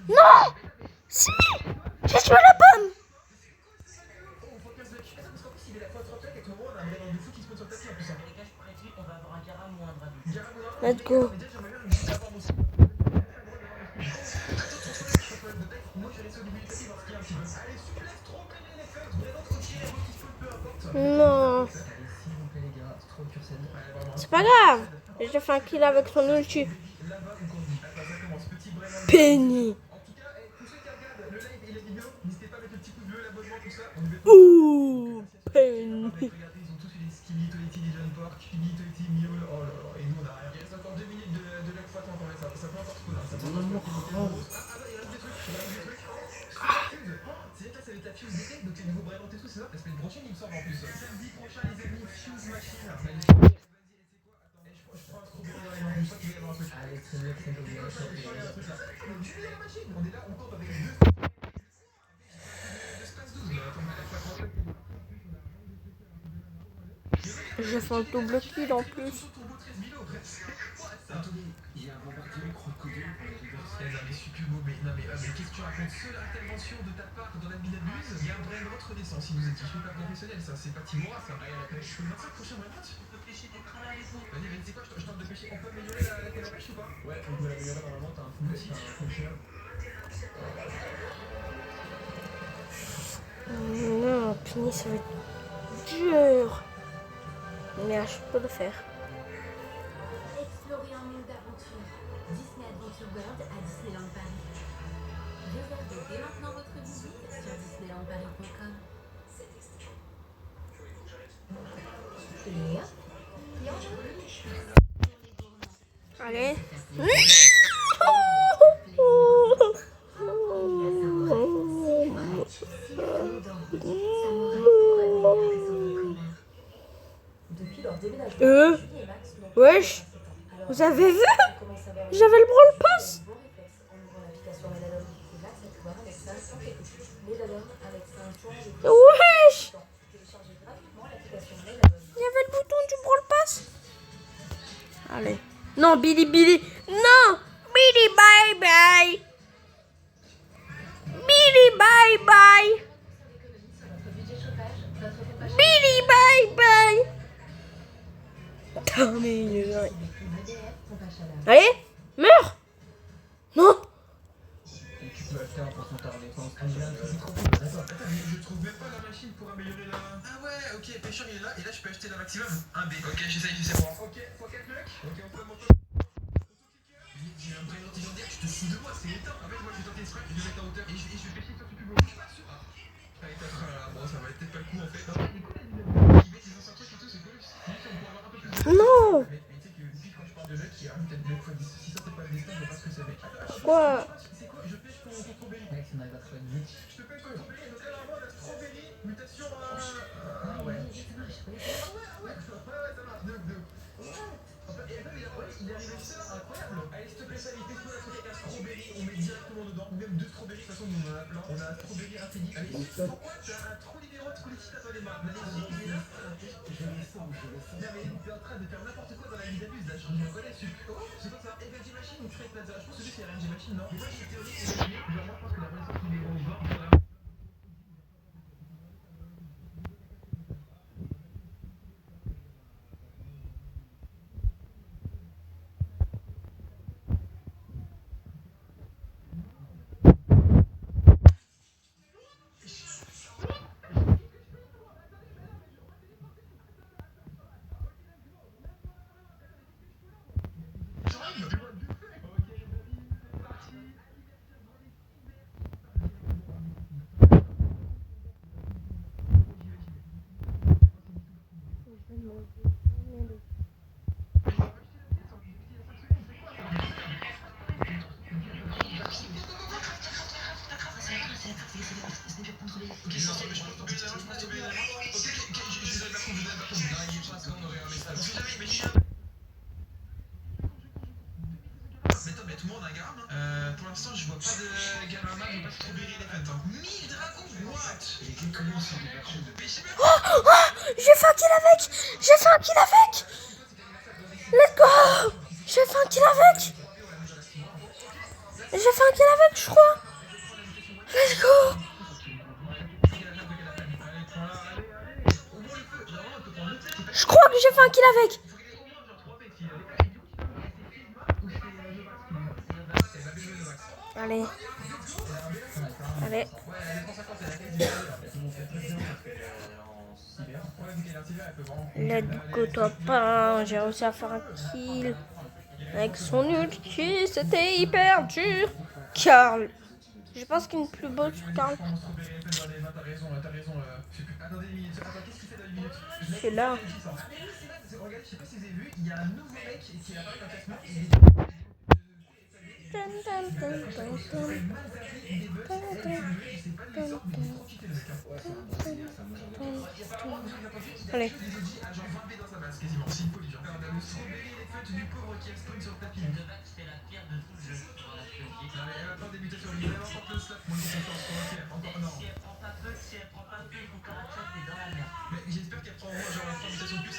Non. Si. J'ai tué la pomme. Oh, faut 15 mecs. Parce qu'en plus, il est la fois 30 avec le moment, on a un vrai de foot qui se pose sur le tapis en plus. Les gars, je prédis, on va avoir un Garam ou un Dragon. Let's go. Mais déjà, j'aimerais bien avoir mon moi je vais laisser au début du tapis parce qu'il y a un petit peu. Allez, souplesse, trop plein les feuilles, vraiment trop tiré, qui se peu importe. Non. Allez, s'il vous plaît, les gars, c'est trop cursed. C'est pas grave. J'ai fait un kill avec son ulti. Là-bas, vous conduit. Attends, ça commence. Petit Brennan. Penny. En tout cas, tous ceux qui regardent le live et les vidéos, n'hésitez pas à mettre le petit pouce bleu, l'abonnement, tout ça. Ouh. Penny. Regardez, ils ont tous eu des skibidi, toiletti, les jeunes porcs, skibidi, toiletti, miaule. Oh là là, et nous on a rien. Il reste encore 2 minutes de l'exploitation encore, mais ça peut encore trop là. Ça peut encore trop. Ah, il reste des trucs, il reste des trucs. C'est là, ça va être la Fuse d'été, donc les nouveaux Brennan et tout, c'est ça? La semaine prochaine, il me semble en plus. Samedi prochain, les amis, Fuse Machine. Vas-y, c'est quoi? Attends, je prends un Strawberry dans les mains, je crois qu'il va y avoir un truc. Allez, c'est bien, c'est bien. Je crois qu'il va y avoir un truc là. Tu mets la machine, on est là, on compte avec 2 Space 12, là. Attends, Je fais un double kill en plus. Attendez, il y a un bombardement crocodile pour les reverse. Mais je suis plus beau, mais qu'est-ce que tu racontes? Seule intervention de ta part dans la Minabuse, il y a un brain rot renaissance. Si vous étiez, je suis pas professionnel, ça, c'est pas Timora, ça. Je peux le 25 prochain brain rot? On peut pêcher des trains à la maison. Vas-y, c'est quoi, je tente de pêcher. On peut améliorer la canne à pêche ou pas? Ouais, on peut l'améliorer normalement, t'as un full aussi, t'as un full share. Non, Penny, ça va être dur. Mais je peux le faire. Explorez un monde d'aventure. Disney Adventure World à Disneyland Paris. Réservez dès maintenant votre visite sur disneylandparis.com. Et hop, Allez. Depuis leur déménagement, Julie et Max n'ont Wesh. Vous avez vu? commencé à avoir J'avais le brawl pass. bon réflexe en ouvrant l'application Mélalome. Et Max a pu voir Alexa sans quelque chose. Mélalome, Alexa, un tour, Wesh. télécharger Non, Billy, Billy. Non, Billy, bye bye. Billy, bye bye. Billy, bye bye. Putain, mais il est vrai. Allez, meurs. Non. Et tu peux acheter un pourcentage de défense. Ah, j'ai un truc trop cool. D'accord. Attends, mais je trouve même pas la machine pour améliorer la... Ah ouais, ok, pêcheur il est là, et là je peux acheter la maximum. Un B. Ok, j'essaye, c'est bon. Ok, faut qu'elle bloque. Ok, on peut monter. J'ai un vrai ordi dire, tu te fous de moi, c'est éteint. En fait, moi je vais tenter ce truc, je vais mettre en hauteur, et je vais pêcher sur ce plus beau. Je suis pas sûr. Allez, t'as bon, ça va être peut-être pas le coup en fait. Non, mais écoute, il met ses anciens trucs et tout, c'est cool. C'est juste qu'on peut avoir un peu plus de... Non. Mais tu sais que depuis quand je parle de jeu qui a peut-être 9 fois 10, si ça c'est pas le destin, je vois pas ce que c'est, mec. Quoi? C'est quoi? Je pêche ton strawberry. Mec, ça n'arrive pas trop vite. Je te pêche ton strawberry, donc là vraiment la strawberry, mutation à... Ah ouais. Ça marche, de ouf. Et attends, il est arrivé seul, incroyable. Allez, s'il te plaît, Sally, fais-moi un truc avec un strawberry, on met directement dedans. Ou même 2 strawberries, de toute façon, nous on en a plein. On a un strawberry infini. Allez, pourquoi tu as un trou numéro de coulisses dans les mains? Non, mais t'es en train de faire n'importe quoi dans la mise à buse, là, je reconnais. Oh, c'est quoi ça? Energy Machine ou Trade Plaza? Je pense que c'est Energy Machine, non? Mais moi, j'ai une théorie, genre, moi, je pense que la connaissance numéro 20, mais tout le monde a un garam, hein. Pour l'instant, je vois pas de garama, je vois pas de strawberry elephant. 1000 dragons, what? Et comment ça J'ai fait un kill avec. J'ai fait un kill avec. Let's go. J'ai fait un kill avec. J'ai fait un kill avec, je crois. Let's go. Je crois que j'ai fait un kill avec. Allez. Allez. Let's go top 1. J'ai réussi à faire un kill. Avec son ulti, c'était hyper dur. Karl. Je pense qu'il y a une plus beau sur Karl. C'est là. Regarde, je sais pas si vous avez vu, il y a un nouveau mec qui apparaît dans le classement. Allez.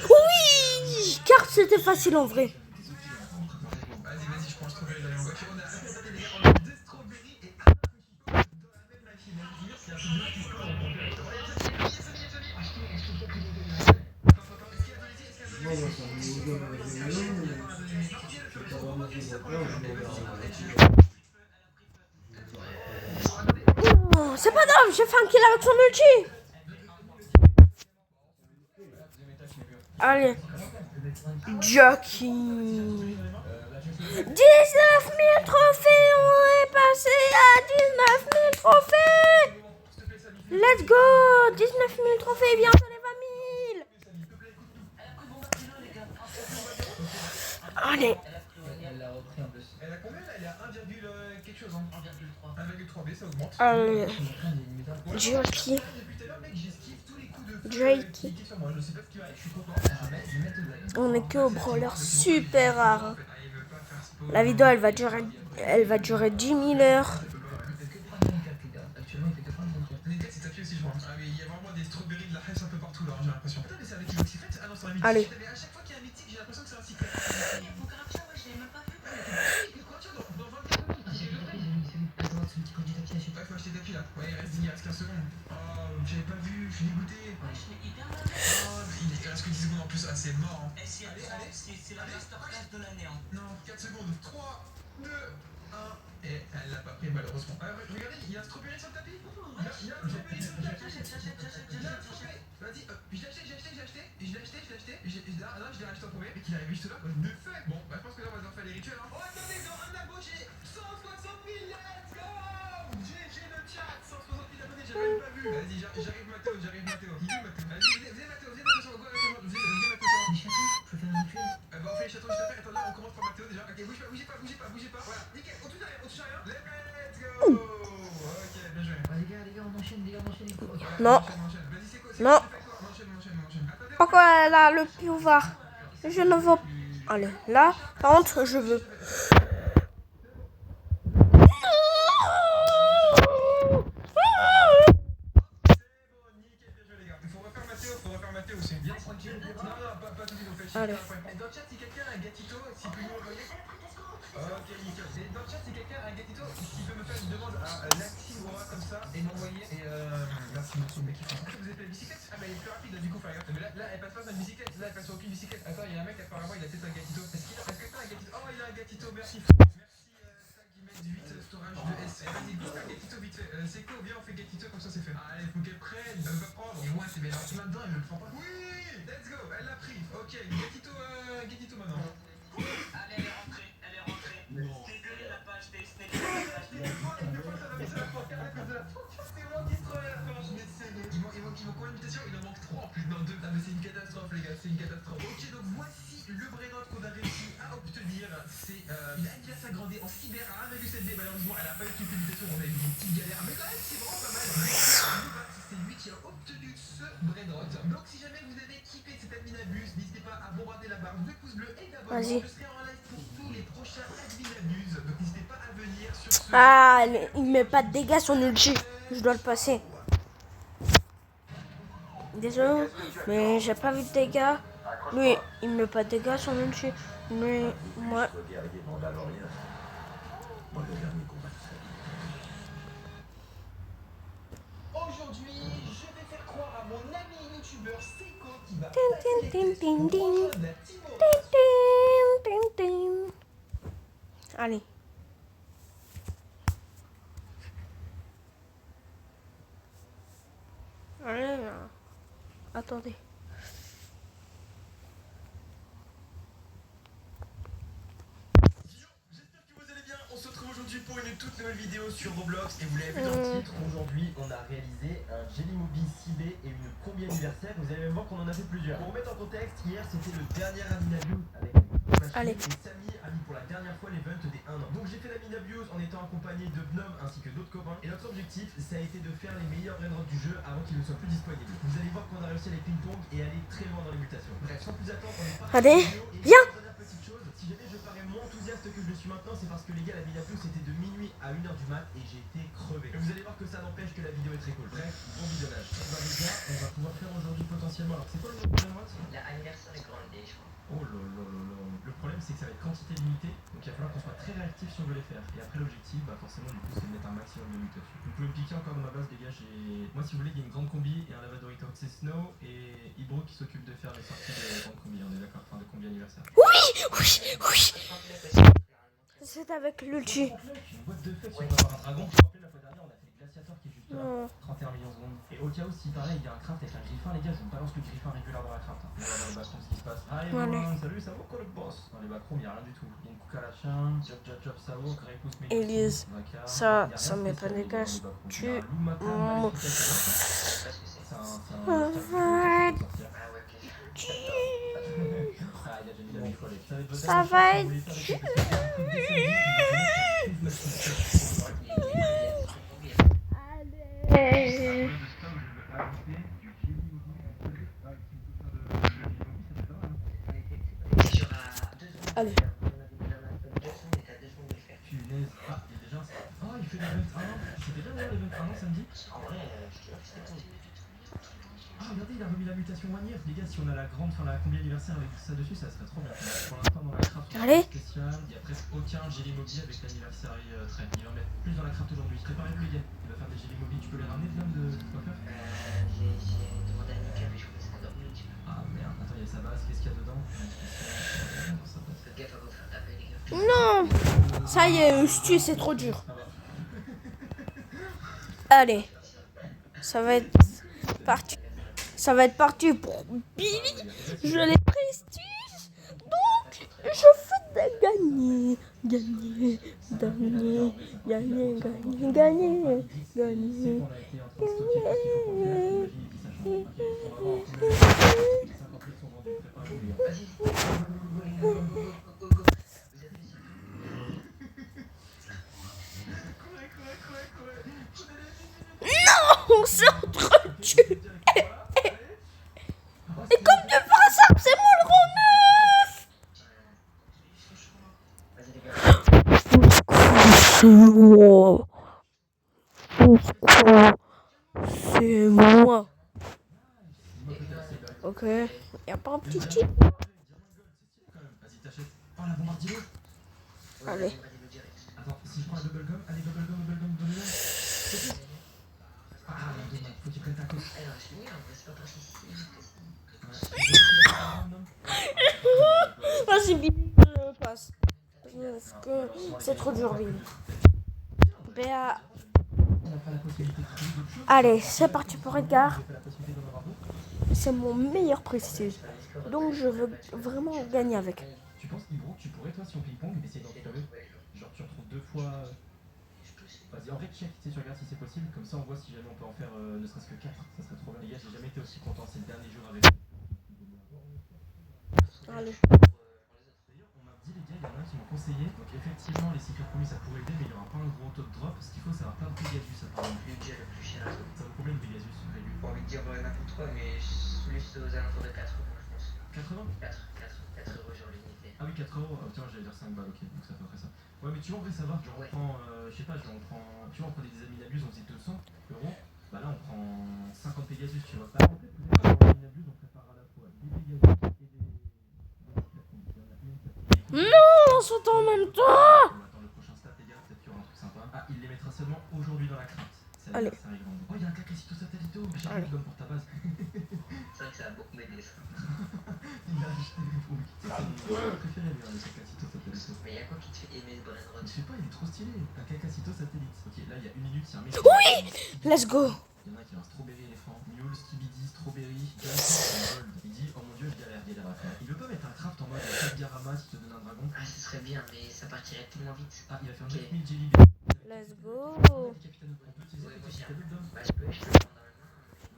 Oui, car c'était facile en vrai. Vas-y, je prends le strawberry dans les mains. On a 2 strawberries et un dans la même machine. C'est un peu qui score. Oh, c'est pas grave, j'ai fait un kill avec son ulti. Allez. Jockey. 19 000 trophées, on est passé à 19 000 trophées. Let's go. 19 000 trophées, bientôt les 20 000. Allez. Elle a combien là? Elle est à 1, quelque chose, hein. 1,3 B, ça augmente. Allez. Jockey. Drake. On est que au brawler super rare. La vidéo elle va durer 10 000 heures. Allez. ça, c'est mort. Hein. Et si elle prend, c'est la masterclass de l'année. Hein. Non, 4 secondes. 3, 2, 1. Et elle l'a pas pris malheureusement. Regardez, il y a un strawberry sur le tapis. Il y a un strawberry sur le tapis. J'achète. Vas-y, je l'ai acheté. Là, je l'ai racheté en premier. Et qu'il arrive juste là. De fait. Bon, bah, je pense que là, on va devoir faire les rituels. Hein. Oh, attendez, dans un abo, j'ai 160 000. Let's go! J'ai le chat. 160 000 abonnés, j'avais même pas vu. Vas-y, j'arrive, Mathéo. Il est où, Mathéo? Vas-y, venez, Mathéo, sur le go avec moi. Venez, Mathéo. Les chatons, je peux faire un rituel. Bah, on fait les chatons juste après. Attends, là, on commence par Mathéo déjà. Ok, bougez pas. Voilà, nickel. On touche à rien. Let's go! Ok, bien joué. Ah, les gars, on enchaîne. Voilà, Non. on enchaîne. Vas-y, c'est quoi? Non. On enchaîne. Attendez, Pourquoi elle a le pouvoir? Je ne veux pas. Allez, là, par contre, je veux. Faut refaire Mathéo, c'est bien tranquille. Non, pas tout de suite, on fait chier. Allez. Dans le chat, si quelqu'un a un gatito, s'il peut nous envoyer. Ok, nickel. Et dans le chat, si quelqu'un a un gatito, s'il peut me faire une demande à Lactine Aura comme ça et m'envoyer. Et merci, monsieur le mec qui fait. Vous avez fait la bicyclette? Ah, bah, elle est plus rapide, du coup, faut regarder. Mais là, elle passe pas sur une bicyclette. Là, elle passe sur aucune bicyclette. Attends, il y a un mec, apparemment, il a peut-être un gatito. Est-ce que t'as un gatito? Oh, il a un gatito, merci. Merci, 8 storage de S. Vas-y, go faire gatito vite fait. C'est quoi? Viens, on fait gatito comme ça, c'est fait. Allez, faut qu'elle prenne. Elle veut pas prendre. Et moi, c'est bien. Alors, là-dedans, elle me le prend pas. Oui, let's go. Elle l'a pris. Ok, gatito maintenant. Allez, elle est rentrée. Dégueulez la page des snakes. C'est moi qui se relève quand je mets ces notes. Ils m'ont combien d'invitations? Il en manque 3 en plus. Non, 2. Ah, mais c'est une catastrophe, les gars. C'est une catastrophe. Ok, donc voici le brainrot qu'on a réussi à obtenir. C'est une Adidas agrandée en cyber à 1,7D. Malheureusement, elle a pas eu toutes les invitations. On a eu des petites galères. Mais quand même, c'est vraiment pas mal. C'est lui qui a obtenu ce brainrot. Donc, si jamais vous avez kiffé cet Adminabuse, n'hésitez pas à bombarder la barre de pouces bleus et d'abonnement. Vas-y. Je serai en live pour tous les prochains Adminabuse. Donc, n'hésitez pas à venir sur ce. Ah, il met pas de dégâts sur ulti. Je dois le passer. Désolé, mais j'ai pas vu de dégâts. Lui, il met pas de dégâts sur ulti. Mais moi. Aujourd'hui, je vais faire croire à mon ami youtubeur Seiko qui va Tin, tin, tin, tin, tin. de la team Tin, tin, tin, tin. Allez. Allez, là. Attendez. J'espère que vous allez bien. On se retrouve aujourd'hui pour une toute nouvelle vidéo sur Roblox. Et vous l'avez vu dans le titre, aujourd'hui on a réalisé un Jellymobi 6B et une combi anniversaire. Vous allez même voir qu'on en a fait plusieurs. Pour remettre en contexte, hier c'était le dernier Adminabuse avec Allez. et Samy a mis pour la dernière fois l'event des 1 an. Donc j'ai fait l'Adminabuse en étant accompagné de Gnome ainsi que d'autres copains. Et notre objectif, ça a été de faire les meilleurs brainrots du jeu avant qu'ils ne soient plus disponibles. Vous allez voir qu'on a réussi avec ping-pong et aller très loin dans les mutations. Bref, sans plus attendre, on est parti. Allez, viens. Petite chose, si jamais je parais moins enthousiaste que je le suis maintenant, c'est parce que les gars, l'Adminabuse c'était de minuit à 1h du mat et j'ai été crevé. Et vous allez voir que ça n'empêche que la vidéo est très cool. Bref, bon visionnage. Bah les gars, on va pouvoir faire aujourd'hui potentiellement. Alors c'est quoi le nom de brainrot? La anniversaire est grande, je crois. Oh là là là là. Le problème c'est que ça va être quantité limitée, donc il va falloir qu'on soit très réactif si on veut les faire. Et après l'objectif, bah forcément du coup c'est de mettre un maximum de mutations. Vous pouvez me piquer encore dans ma base les gars, moi si vous voulez il y a une grande combi et un lavadorito. C'est Snow et Ibro qui s'occupe de faire les sorties de grande combi, on est d'accord, enfin de combi anniversaire. Oui. C'est avec l'ulti. Une boîte de fête si on va avoir un dragon, je me rappelle la fois dernière on a fait les glaciateurs qui est juste là, 31 millions de secondes. Et au cas où si pareil il y a un craft avec un griffin les gars, je me balance le griffin régulier dans la craft. On va voir dans le backroom ce qui se passe. Allez bon, salut, ça vaut quoi le boss? Dans les backrooms il n'y a rien du tout. Il y a une couca à la chien, job ça vaut, Grey Pouce, Elise, ça met pas de gaz. Tu ça va être. Allez. Allez. Punaise. Ah, il y a déjà un... Oh, il fait l'event 1 an. C'était bien d'ailleurs l'event 1 an samedi. En vrai, je te jure que c'était cool. Ah, regardez, il a remis la mutation one year. Les gars, si on a la grande, enfin la combi anniversaire avec ça dessus, ça serait trop bien. Pour l'instant, dans la craft, Allez. spécial, il n'y a presque aucun Jellymobi avec l'anniversaire trait. Il va en mettre plus dans la craft aujourd'hui. Préparez-vous les gars. Il va faire des Jellymobi. Tu peux les ramener, Gnome, de coiffeur? J'ai demandé à Mika, mais je crois que c'est endormi un petit peu. Ah merde, attends, il y a sa base. Qu'est-ce qu'il Ça y est, Stu, c'est trop dur. Allez. Ça va être parti. Ça va être parti pour Billy. Je l'ai prestige. Donc, je fais gagner. Gagner. Gagner. Gagner. Gagner. Gagner. Gagner. On s'entretue. Et comme de par hasard, c'est moi le gros neuf. C'est moi. C'est moi. Ok. Y a pas un petit type. Vas-y, t'achètes. Oh, la bombardier. Allez. Attends, si je prends un bubblegum, allez, bubblegum, donne-le. Ah, non, dommage, faut que tu prennes ta coque. Vas-y, Billy, je passe. Parce que c'est trop dur, Billy. Béa. Allez, c'est parti pour Edgar. C'est mon meilleur prestige. Donc je veux vraiment gagner avec. Tu penses, Ibro, que tu pourrais, toi, si on ping-pong, essayer d'en trouver? Genre, tu retrouves 2 fois. Vas-y, en vrai, check, tu sais, tu regardes si c'est possible. Comme ça, on voit si jamais on peut en faire ne serait-ce que 4. Ça serait trop bien. Les gars, j'ai jamais été aussi content. C'est le dernier jour avec. Allez. D'ailleurs, on m'a dit, les gars, il y en a qui m'ont conseillé. Donc, effectivement, les secrets promis, ça pourrait aider, mais il n'y aura pas un gros taux de drop. Ce qu'il faut, c'est avoir plein de Pegasus, apparemment. Le budget le plus cher. Ça vaut combien de Pegasus, Régu? J'ai pas envie de dire n'importe quoi, mais plus aux alentours de 4 euros, je pense. 80? 4 euros sur l'unité. Ah oui, 4 euros. Ah, tiens, j'allais dire 5 balles, ok. Donc, ça fait après ça. Ouais, mais tu vois, en vrai, ça va. Genre, on prend, je sais pas, genre, on prend. Tu vois, on prenait des Aminabus, on faisait 200 euros. Bah là, on prend 50 Pegasus, tu vois. Bah, en fait, vous êtes pas dans Aminabus, on prépare à la fois des Pegasus et des. Non, on s'entend en même temps. On attend le prochain stat, les gars, peut-être qu'il y aura un truc sympa. Ah, il les mettra seulement aujourd'hui dans la crainte. Allez. Ça arrive. Oh, il y a un cacacito satellito. J'ai un pour ta base. C'est vrai que ça a beaucoup m'aider ça. Il a acheté. Oui. C'est mon préféré, lui, le cacacito satellito. Mais il y a quoi qui te fait aimer ce brain rot? Je sais pas, il est trop stylé. Un cacacito satellite. Ok, là, il y a 1 minute, il y a un mec. Oui. Let's go. Il y en a qui ont un strawberry éléphant, mule, skibidi, strawberry, gold. Il dit, oh mon dieu, je galère à faire. Il veut pas mettre un craft en mode Edgarama qui te donne un dragon. Ah, ce serait bien, mais ça partirait tellement vite. Ah, il va faire Ok. 9000 jelly Let's go. Capitaine, on peut utiliser Ouais, le moi aussi. capitaine d'homme. Bah, je peux le prendre dans la main.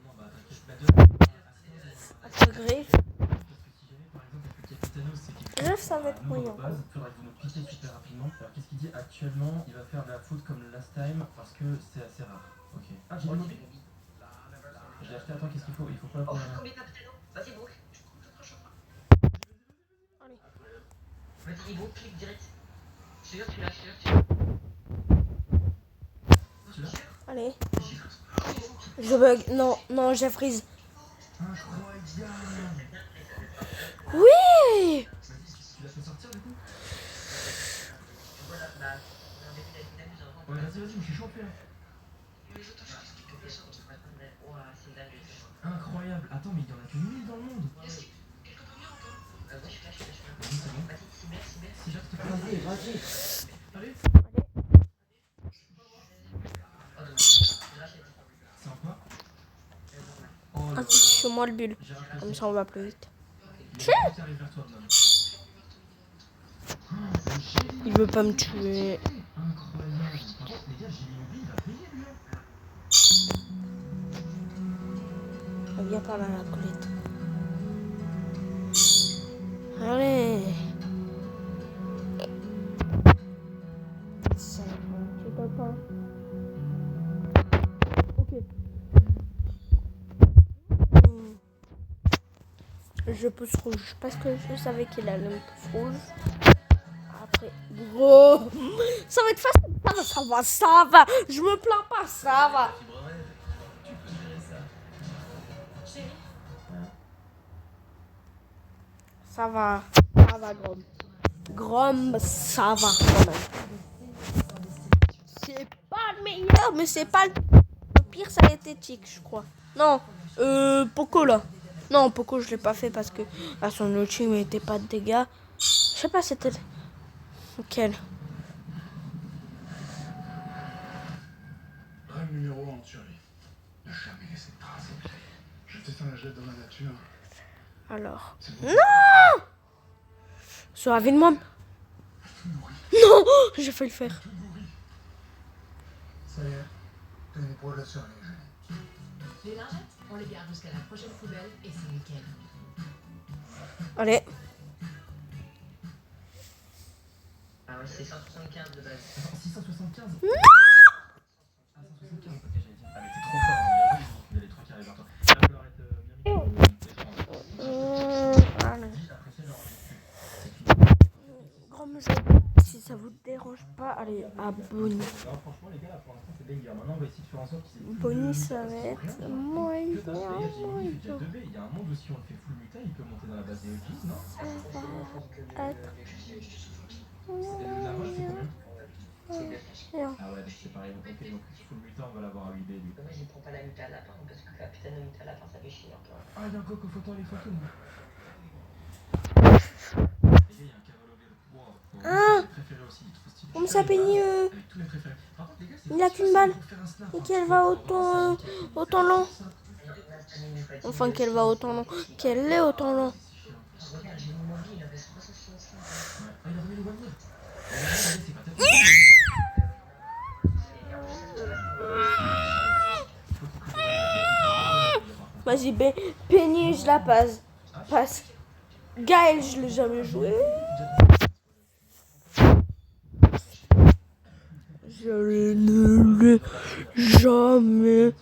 Non, bah t'inquiète, la deuxième. Pas griffe. Parce que si jamais, par exemple, avec le Capitanos, c'est quelque chose. Bref, ça va être moyen. Il faudra que vous nous piquez super rapidement. Alors, qu'est-ce qu'il dit actuellement? Il va faire de la faute comme le last time parce que c'est assez rare. Ok. Ah, j'ai Oh, dit mobile. J'ai acheté, attends, qu'est-ce qu'il faut? Il faut pas. Oh, combien t'as peut-être? Vas-y, Brooke. Allez. Vas-y, Brooke, clique direct. Je te jure, tu l'as, je te jure, tu l'as. Tu l'as? Allez. Je bug. Non, non, j'ai freeze. Incroyable! Oui. Tu l'as fait sortir du coup? Voilà, bah, on a début d'être une amuse avant. Ouais, vas-y, je suis chaud, fais. Ouah, c'est dingue. Incroyable! Attends, mais il y en a que 1000 dans le monde! Ouais, je flash. Vas-y, c'est bon. Vas-y, cyber. Si j'acte pas. Vas-y! Allez! Oh, non, je rachète. C'est en quoi? Oh là là. Affiche-moi le bulle. J'ai racheté. Comme ça, on va plus vite. Tu arrives vers toi, Gnome. Il veut pas me tuer. Incroyable. Par contre, les gars, j'ai mis il va payer lui. Viens par là, la Colette. Allez. C'est bon, tu peux pas. Ok. Je pousse rouge parce que je savais qu'il allait me pousse rouge. Après, gros, ça va être facile. Ça va. Je me plains pas, ça va. Tu peux gérer ça. Chérie, Ça va, Grom. Grom, ça va quand même. C'est pas le meilleur, mais c'est pas le pire, ça a été Tic, je crois. Non, Poco là. Non, Poco, je l'ai pas fait parce que son ulti mettait pas de dégâts. Je sais pas, c'était lequel. rejette dans la nature. Alors. C'est bon. Non! Sur la vie de moi. Non! J'ai failli le faire. Tout nourri. Ça y est, t'as une épaule sur les genoux. Les lingettes, on les garde jusqu'à la prochaine poubelle et c'est nickel. Allez. Ah ouais, c'est 175 de base. Attends, 675. Non! Ah, 175, ok, j'allais dire. Ah, mais t'es trop fort, hein. Il y a les trois qui arrivent vers toi. Il va falloir être bien mis. Allez. Dis, appréciez leur Grand monsieur, si ça vous dérange pas, allez, abonnez. franchement, les gars, là, pour l'instant, c'est banger. Maintenant, on va essayer de faire en sorte qu'ils aient plus Bonnie, de- ça va être moyen. Que dalle. Les gars, j'ai dit, il fait déjà 2B. Il y a un monde aussi, on le fait full muta, il peut monter dans la base des OGs, non? Ça va être Et le Narwhal, c'est combien? moyen. Ah ouais, donc c'est pareil. Donc, ok, donc full muta, on va l'avoir à 8B, lui. Moi, j'y prends pas la muta à lapin parce que la putain de muta à lapin, ça fait chier un peu. Ah, il y a un coq aux photos, les photos. Les gars, il y a un cavalogue. Wow. Ah. Mes préférés aussi, il est trop stylé. Comme ça, Penny, Avec tous mes préférés. Par contre, les gars, c'est il a qu'une balle. pour faire un snap, Et hein. qu'elle va autant, autant lent. Enfin, Enfin, qu'elle va autant lent. Qu'elle est autant lent. regarde, j'ai une mobile, il avait 365. Ouais. Ah, il a remis le one year. C'est pas top. Vas-y, Penny, je la passe. Passe. Gaël, je l'ai jamais joué. Je ne l'ai jamais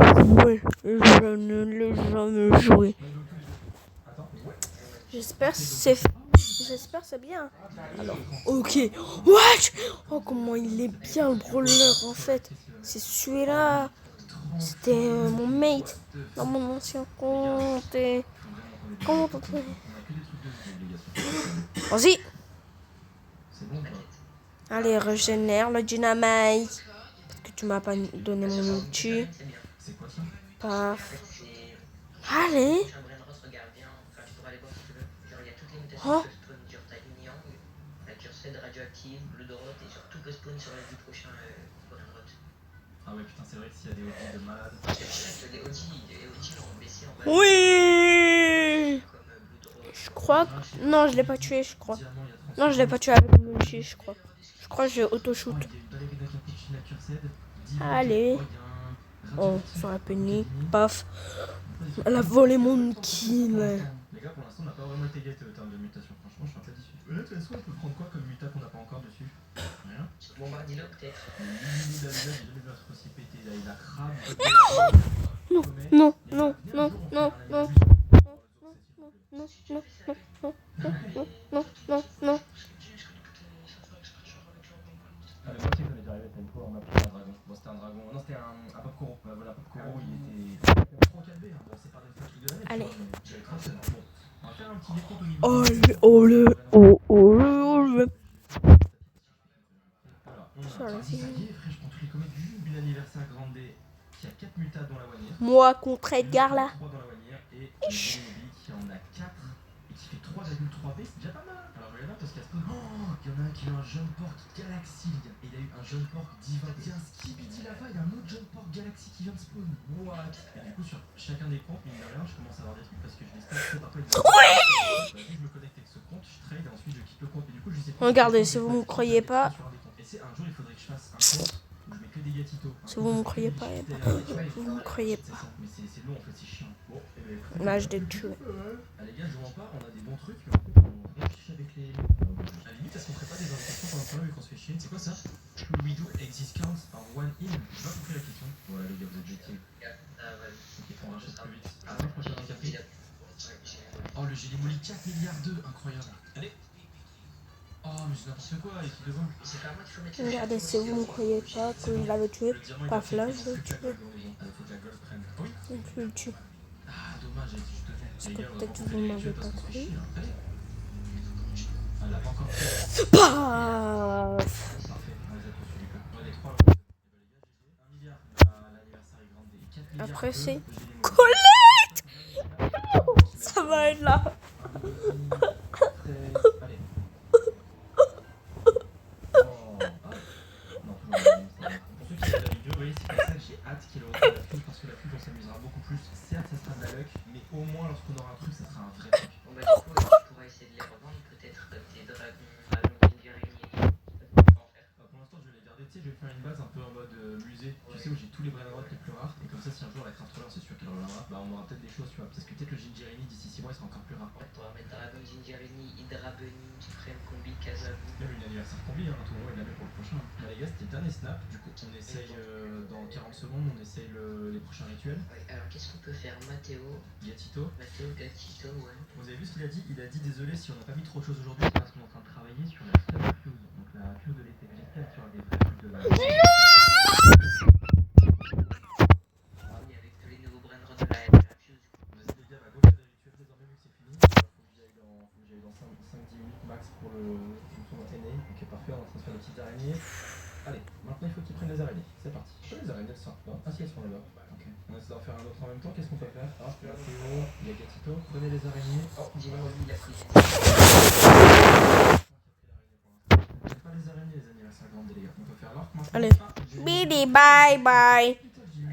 joué. Je ne l'ai jamais joué. J'espère que c'est bien. Alors, ok. Wesh! Oh, comment il est bien, le brawler, en fait. C'est celui-là. C'était mon mate dans mon ancien compte. Et... Comment t'en fais? Vas-y. C'est bon, quoi. Allez, régénère le dynamite. Parce que tu m'as pas donné mon outil. C'est quoi ça? Paf. C'est. Allez. Un Brainrot, regarde bien. Enfin, tu pourras aller voir si tu veux. Genre, il y a toutes les mutations Oh. qui spawn sur ta ligne Yang, la cursed radioactive, bleu de rot et sur tout peut spawn sur les 10 prochains Brainrot. Ah ouais, putain, c'est vrai que s'il y a des OG de malades. C'est vrai que les OG l'ont baissé en bas. Oui. Comme bleu de rot. Je crois que... Non, je l'ai pas tué, je crois. Diamant, il y a 30. Non, je l'ai pas tué avec mon outil, je crois. Je crois que j'ai auto-shoot. Il y a une ballerina cappuccina cursed. Allez. Oh, il y a un Oh, radioactif. sur la Penny. Paf. Elle a volé mon kill. Les gars, pour l'instant, on n'a pas vraiment été gâtés au terme de mutation. Franchement, je suis un peu déçu. De toute façon, on peut prendre quoi comme muta qu'on n'a pas encore dessus? Rien. Bombardilo, peut-être. J'ai jamais vu un truc aussi pété. Là, il a crabe. Non, non, non, non, non, non. Non, non, non, non, non, non, non. Ah, mais moi, tu sais que ça m'est déjà arrivé, t'as une fois, on m'a pris un dragon. Bon, c'était un dragon. Non, c'était un Popcoro. Voilà, Popcoro, il était 3-4B. Hein. Bon, c'est pas le truc de l'année. Allez. J'avais crassé. Bon, on va faire un petit décompte au niveau. Oh le, oh le, oh le, oh le. Voilà, on Sur la a fille. Zizagé, frère, je prends tous les comètes du jeu. Bill Anniversaire Grande D qui a 4 mutas dans la wanière. Moi contre Edgar là. 3 dans la wanière et Benelli qui en a 4 et qui fait 3,3B, c'est déjà pas mal. Alors je regarde parce qu'il y a spawn. Oh, il y en a un qui a un jeune porc Galaxy, les gars. Et il a eu un jeune porc Divin. Il y a un Skibidi là-bas, il y a un autre jeune porc Galaxy qui vient de spawn. What? Et du coup, sur chacun des comptes, mine de rien, je commence à avoir des trucs parce que je les stack après. Oui! Je me connecte avec ce compte, je trade et ensuite je quitte le compte. Et du coup, je sais pas. Regardez, si vous me croyez pas. Et c'est un jour, il faudrait que je fasse un compte où je mets que des gatitos. Si vous me croyez pas, eh ben, vous me croyez C'est pas. ça, mais c'est long en fait, c'est chiant. Bon, et ben écoutez. Là, je l'ai tué. Ah, les gars, je m'en pars, on a des bons trucs, mais en fait, on réfléchit avec les. À la limite, est-ce qu'on ferait pas des invitations pendant le vu qu'on se fait chier? C'est quoi ça? Should we do exist counts en one in? J'ai pas compris la question. Voilà, les gars, vous êtes bêtises. Ah ouais. Ok, on rachète plus vite. À la prochaine café. Oh, le Gélie Molly 4 milliards 2, incroyable. Allez. Oh, mais c'est n'importe quoi, il est tout devant. C'est pas moi qu'il faut mettre. Regardez, si vous me croyez pas que je l'avais tué, Le diamant, il paf a là, fait je l'ai plus que tué. la gold maison. Il faut que la gold prenne. Oui. Donc je le tue. Ah, dommage, elle est juste devant. Parce Les que gars, on va peut-être que couper vous les m'avez jeux pas parce qu'on se fait cru. chier, hein. Allez. Elle l'a pas encore fait. Paf. Parfait, on les a tous suivis. On a les 3 là. Et bah les gars, GG. 1 milliard à l'anniversaire est grande et 4 milliards. Après, c'est de Gélie Molly. Colette. Ça va être là. Allez. Oh, ah. Non, tout le monde est bon, ça va. Pour ceux qui regardent la vidéo, vous voyez, c'est comme ça que j'ai hâte qu'il y ait le retour de la pub parce que la pub, on s'amusera beaucoup plus. Certes, ça sera de la luck, truc, ça sera un vrai truc. Bon bah du coup, tu pourras essayer de les revendre, peut-être tes dragons, ginger araignée, tu peux en faire. Pour l'instant, je vais les garder. Tu sais, je vais faire une base un peu en mode musée. Tu sais, où j'ai tous les brain rot les plus rares. Et comme ça, si un jour la craft roller, c'est sûr qu'elle reviendra, bah on aura peut-être des choses, tu vois. Parce que peut-être le Gingerini d'ici 6 mois, il sera encore plus rare. On pourra mettre dragon, ginger araignée, hydra bunny, supreme combi, casabou. Même une anniversaire combi, hein, tout le monde est la même pour le prochain. Bah, les gars, c'était le dernier snap. Du coup, on essaye dans 40 secondes, on essaye les prochains rituels. Ouais, alors qu'est-ce qu'on peut faire? Mathéo, Gatito. Gatito, ouais. Vous avez vu ce qu'il a dit? Il a dit désolé si on n'a pas mis trop de choses aujourd'hui parce qu'on est en train de travailler sur la seule fuse. Donc la fuse de l'été. J'espère qu'il y aura des vrais trucs de la. Oui, avec tous les nouveaux brain rot de la fuse. Vas-y les gars, bah go faire les rituels désormais vu que c'est fini. Faut que j'aille dans 5-10 minutes max pour le son aîné. Ok parfait, on est en train de faire des petites araignées. Allez, maintenant il faut qu'ils prennent les araignées. C'est parti. Les araignées elles sortent pas. Ah si elles sont là-bas. Ok. On essaie d'en faire un autre en même temps. Qu'est-ce qu'on peut faire? Ah, là c'est bon. Il y a Gatito. Prenez les araignées. Oh, Dis-moi, il a pris. Pas les araignées les anniversaires grandes les gars. On peut faire l'arc maintenant. Allez. Bidi bye bye.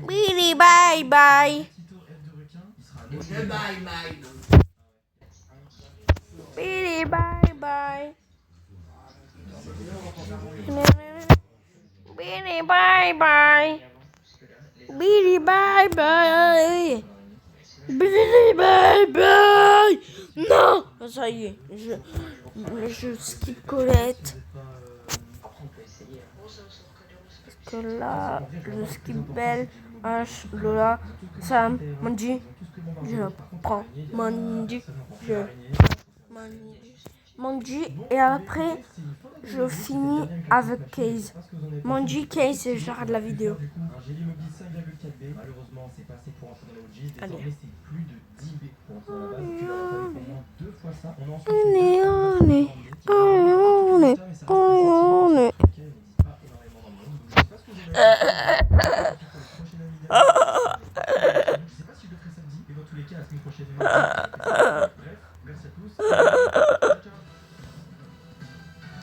Bidi bye bye. Gatito F de requin. Il sera Je bye bye. Bidi bye bye. Bidi bye bye. Bidi bye bye. Bidi bye bye. Non, ça y est, je skip Colette. Après, on peut essayer. Parce que là, je skip Belle, H, Lola, Sam, Mandy. Je prends Mandy. Mandy. Et après, je finis avec Case. Mandy, Case, c'est genre de la vidéo. J'ai l'immobilier 5,4B. Malheureusement, c'est passé pour entrer dans l'OG. Désormais, Allez. c'est plus de 10B pour entrer dans la base. Tu l'auras fallu pour moins 2 fois ça. On a ensuite je sais pas si je le ferai samedi, mais dans tous les cas, la semaine prochaine. Bref, merci à tous. Ciao, ciao.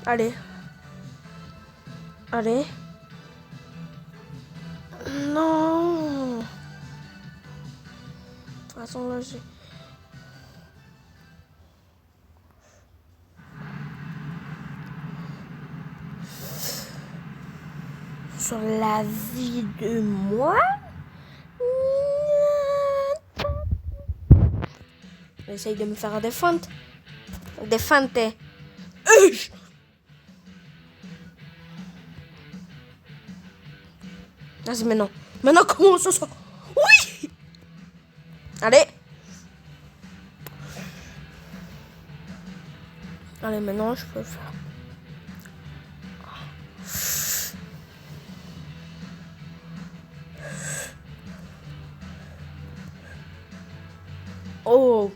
Allez. Allez. Non. De toute façon, là, j'ai... Sur la vie de moi. J'essaye de me faire des feintes. Des feintes. Vas-y, maintenant. Maintenant, comment ça sort? Oui. Allez. Allez, maintenant, je peux le faire. Oh.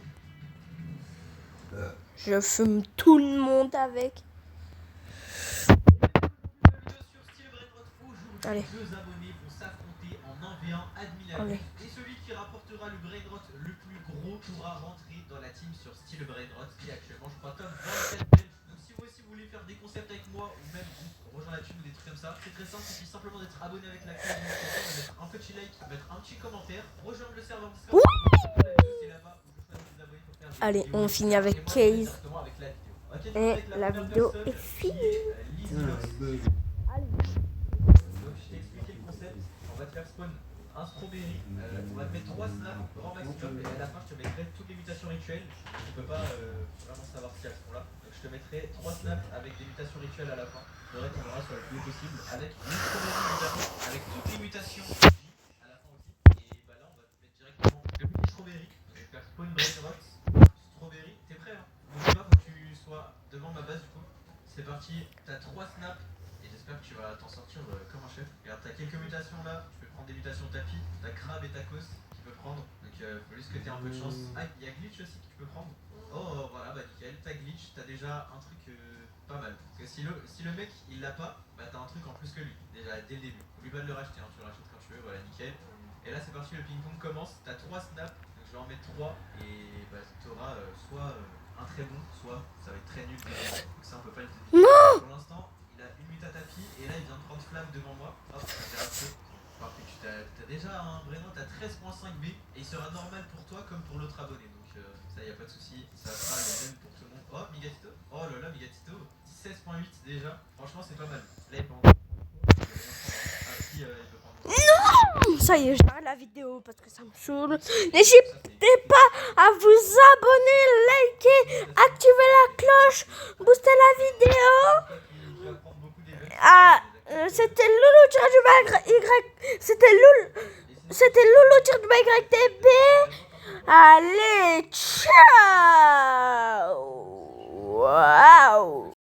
Je fume tout le monde avec. Allez. Deux abonnés vont s'affronter en 1v1 admin. Allez. Et celui qui rapportera le brainrot le plus gros pourra rentrer dans la team sur style brainrot qui est actuellement je crois top 27 belges. Donc si vous aussi vous voulez faire des concepts avec moi ou même rejoindre la team ou des trucs comme ça, c'est très simple, il suffit simplement d'être abonné avec la cloche de notification, mettre un petit like, mettre un petit commentaire, rejoindre le serveur Discord. C'est là-bas où je choisis des abonnés pour faire des Allez, vidéos. on finit avec Et moi, Case. directement avec la vidéo. Ok, donc Et avec la première vidéo personne, est finie. qui est, Lizzy. Allez. Donc je t'ai expliqué le concept, on va te faire spawn un strawberry, on va te mettre 3 snaps grand maximum et à la fin je te mettrai toutes les mutations rituelles. Tu peux pas vraiment savoir si elles sont là. Donc je te mettrai 3 snaps avec des mutations rituelles à la fin. Faudrait qu'on verra sur le plus possible avec une strawberry mutation, avec toutes les mutations à la fin aussi. Et bah là on va te mettre directement le petit strawberry. Donc je vais faire spawn brainrot, strawberry, t'es prêt hein? Donc là faut que tu sois devant ma base du coup. C'est parti, t'as 3 snaps. Et j'espère que tu vas t'en sortir comme un chef. Regarde, t'as quelques mutations là, tu peux prendre des mutations tapis, t'as crabe et tacos qui peut prendre, donc faut juste que t'aies un peu de chance. Ah, il y a glitch aussi que tu peux prendre. Oh voilà, bah nickel, t'as glitch, t'as déjà un truc pas mal. Parce que si le mec il l'a pas, bah t'as un truc en plus que lui, déjà dès le début. Oublie pas de le racheter, hein, tu le rachètes quand tu veux, voilà nickel. Et là c'est parti, le ping pong commence, t'as 3 snaps, donc je vais en mettre 3 et bah t'auras soit un très bon, soit ça va être très nul. Donc ça on peut pas le dire. Non. Pour l'instant, il a une muta tapis et là il vient de prendre flamme devant moi. Hop, j'ai raté. Parfait, t'as déjà un Brainrot à 13.5B et il sera normal pour toi comme pour l'autre abonné. Donc ça y a pas de souci. Ça sera le même pour tout le monde. Oh, Migatito. Oh là là, Migatito. 16.8 déjà. Franchement, c'est pas mal. Là, il peut en il peut prendre. Ça y est, j'arrête la vidéo parce que ça me saoule. N'hésitez pas à vous abonner, liker, activer la cloche, booster la vidéo. Il va prendre beaucoup d'événements. Ah, c'était Loulou tir du bas Y. C'était Loulou tir du bas YTB. Allez, ciao. Waouh.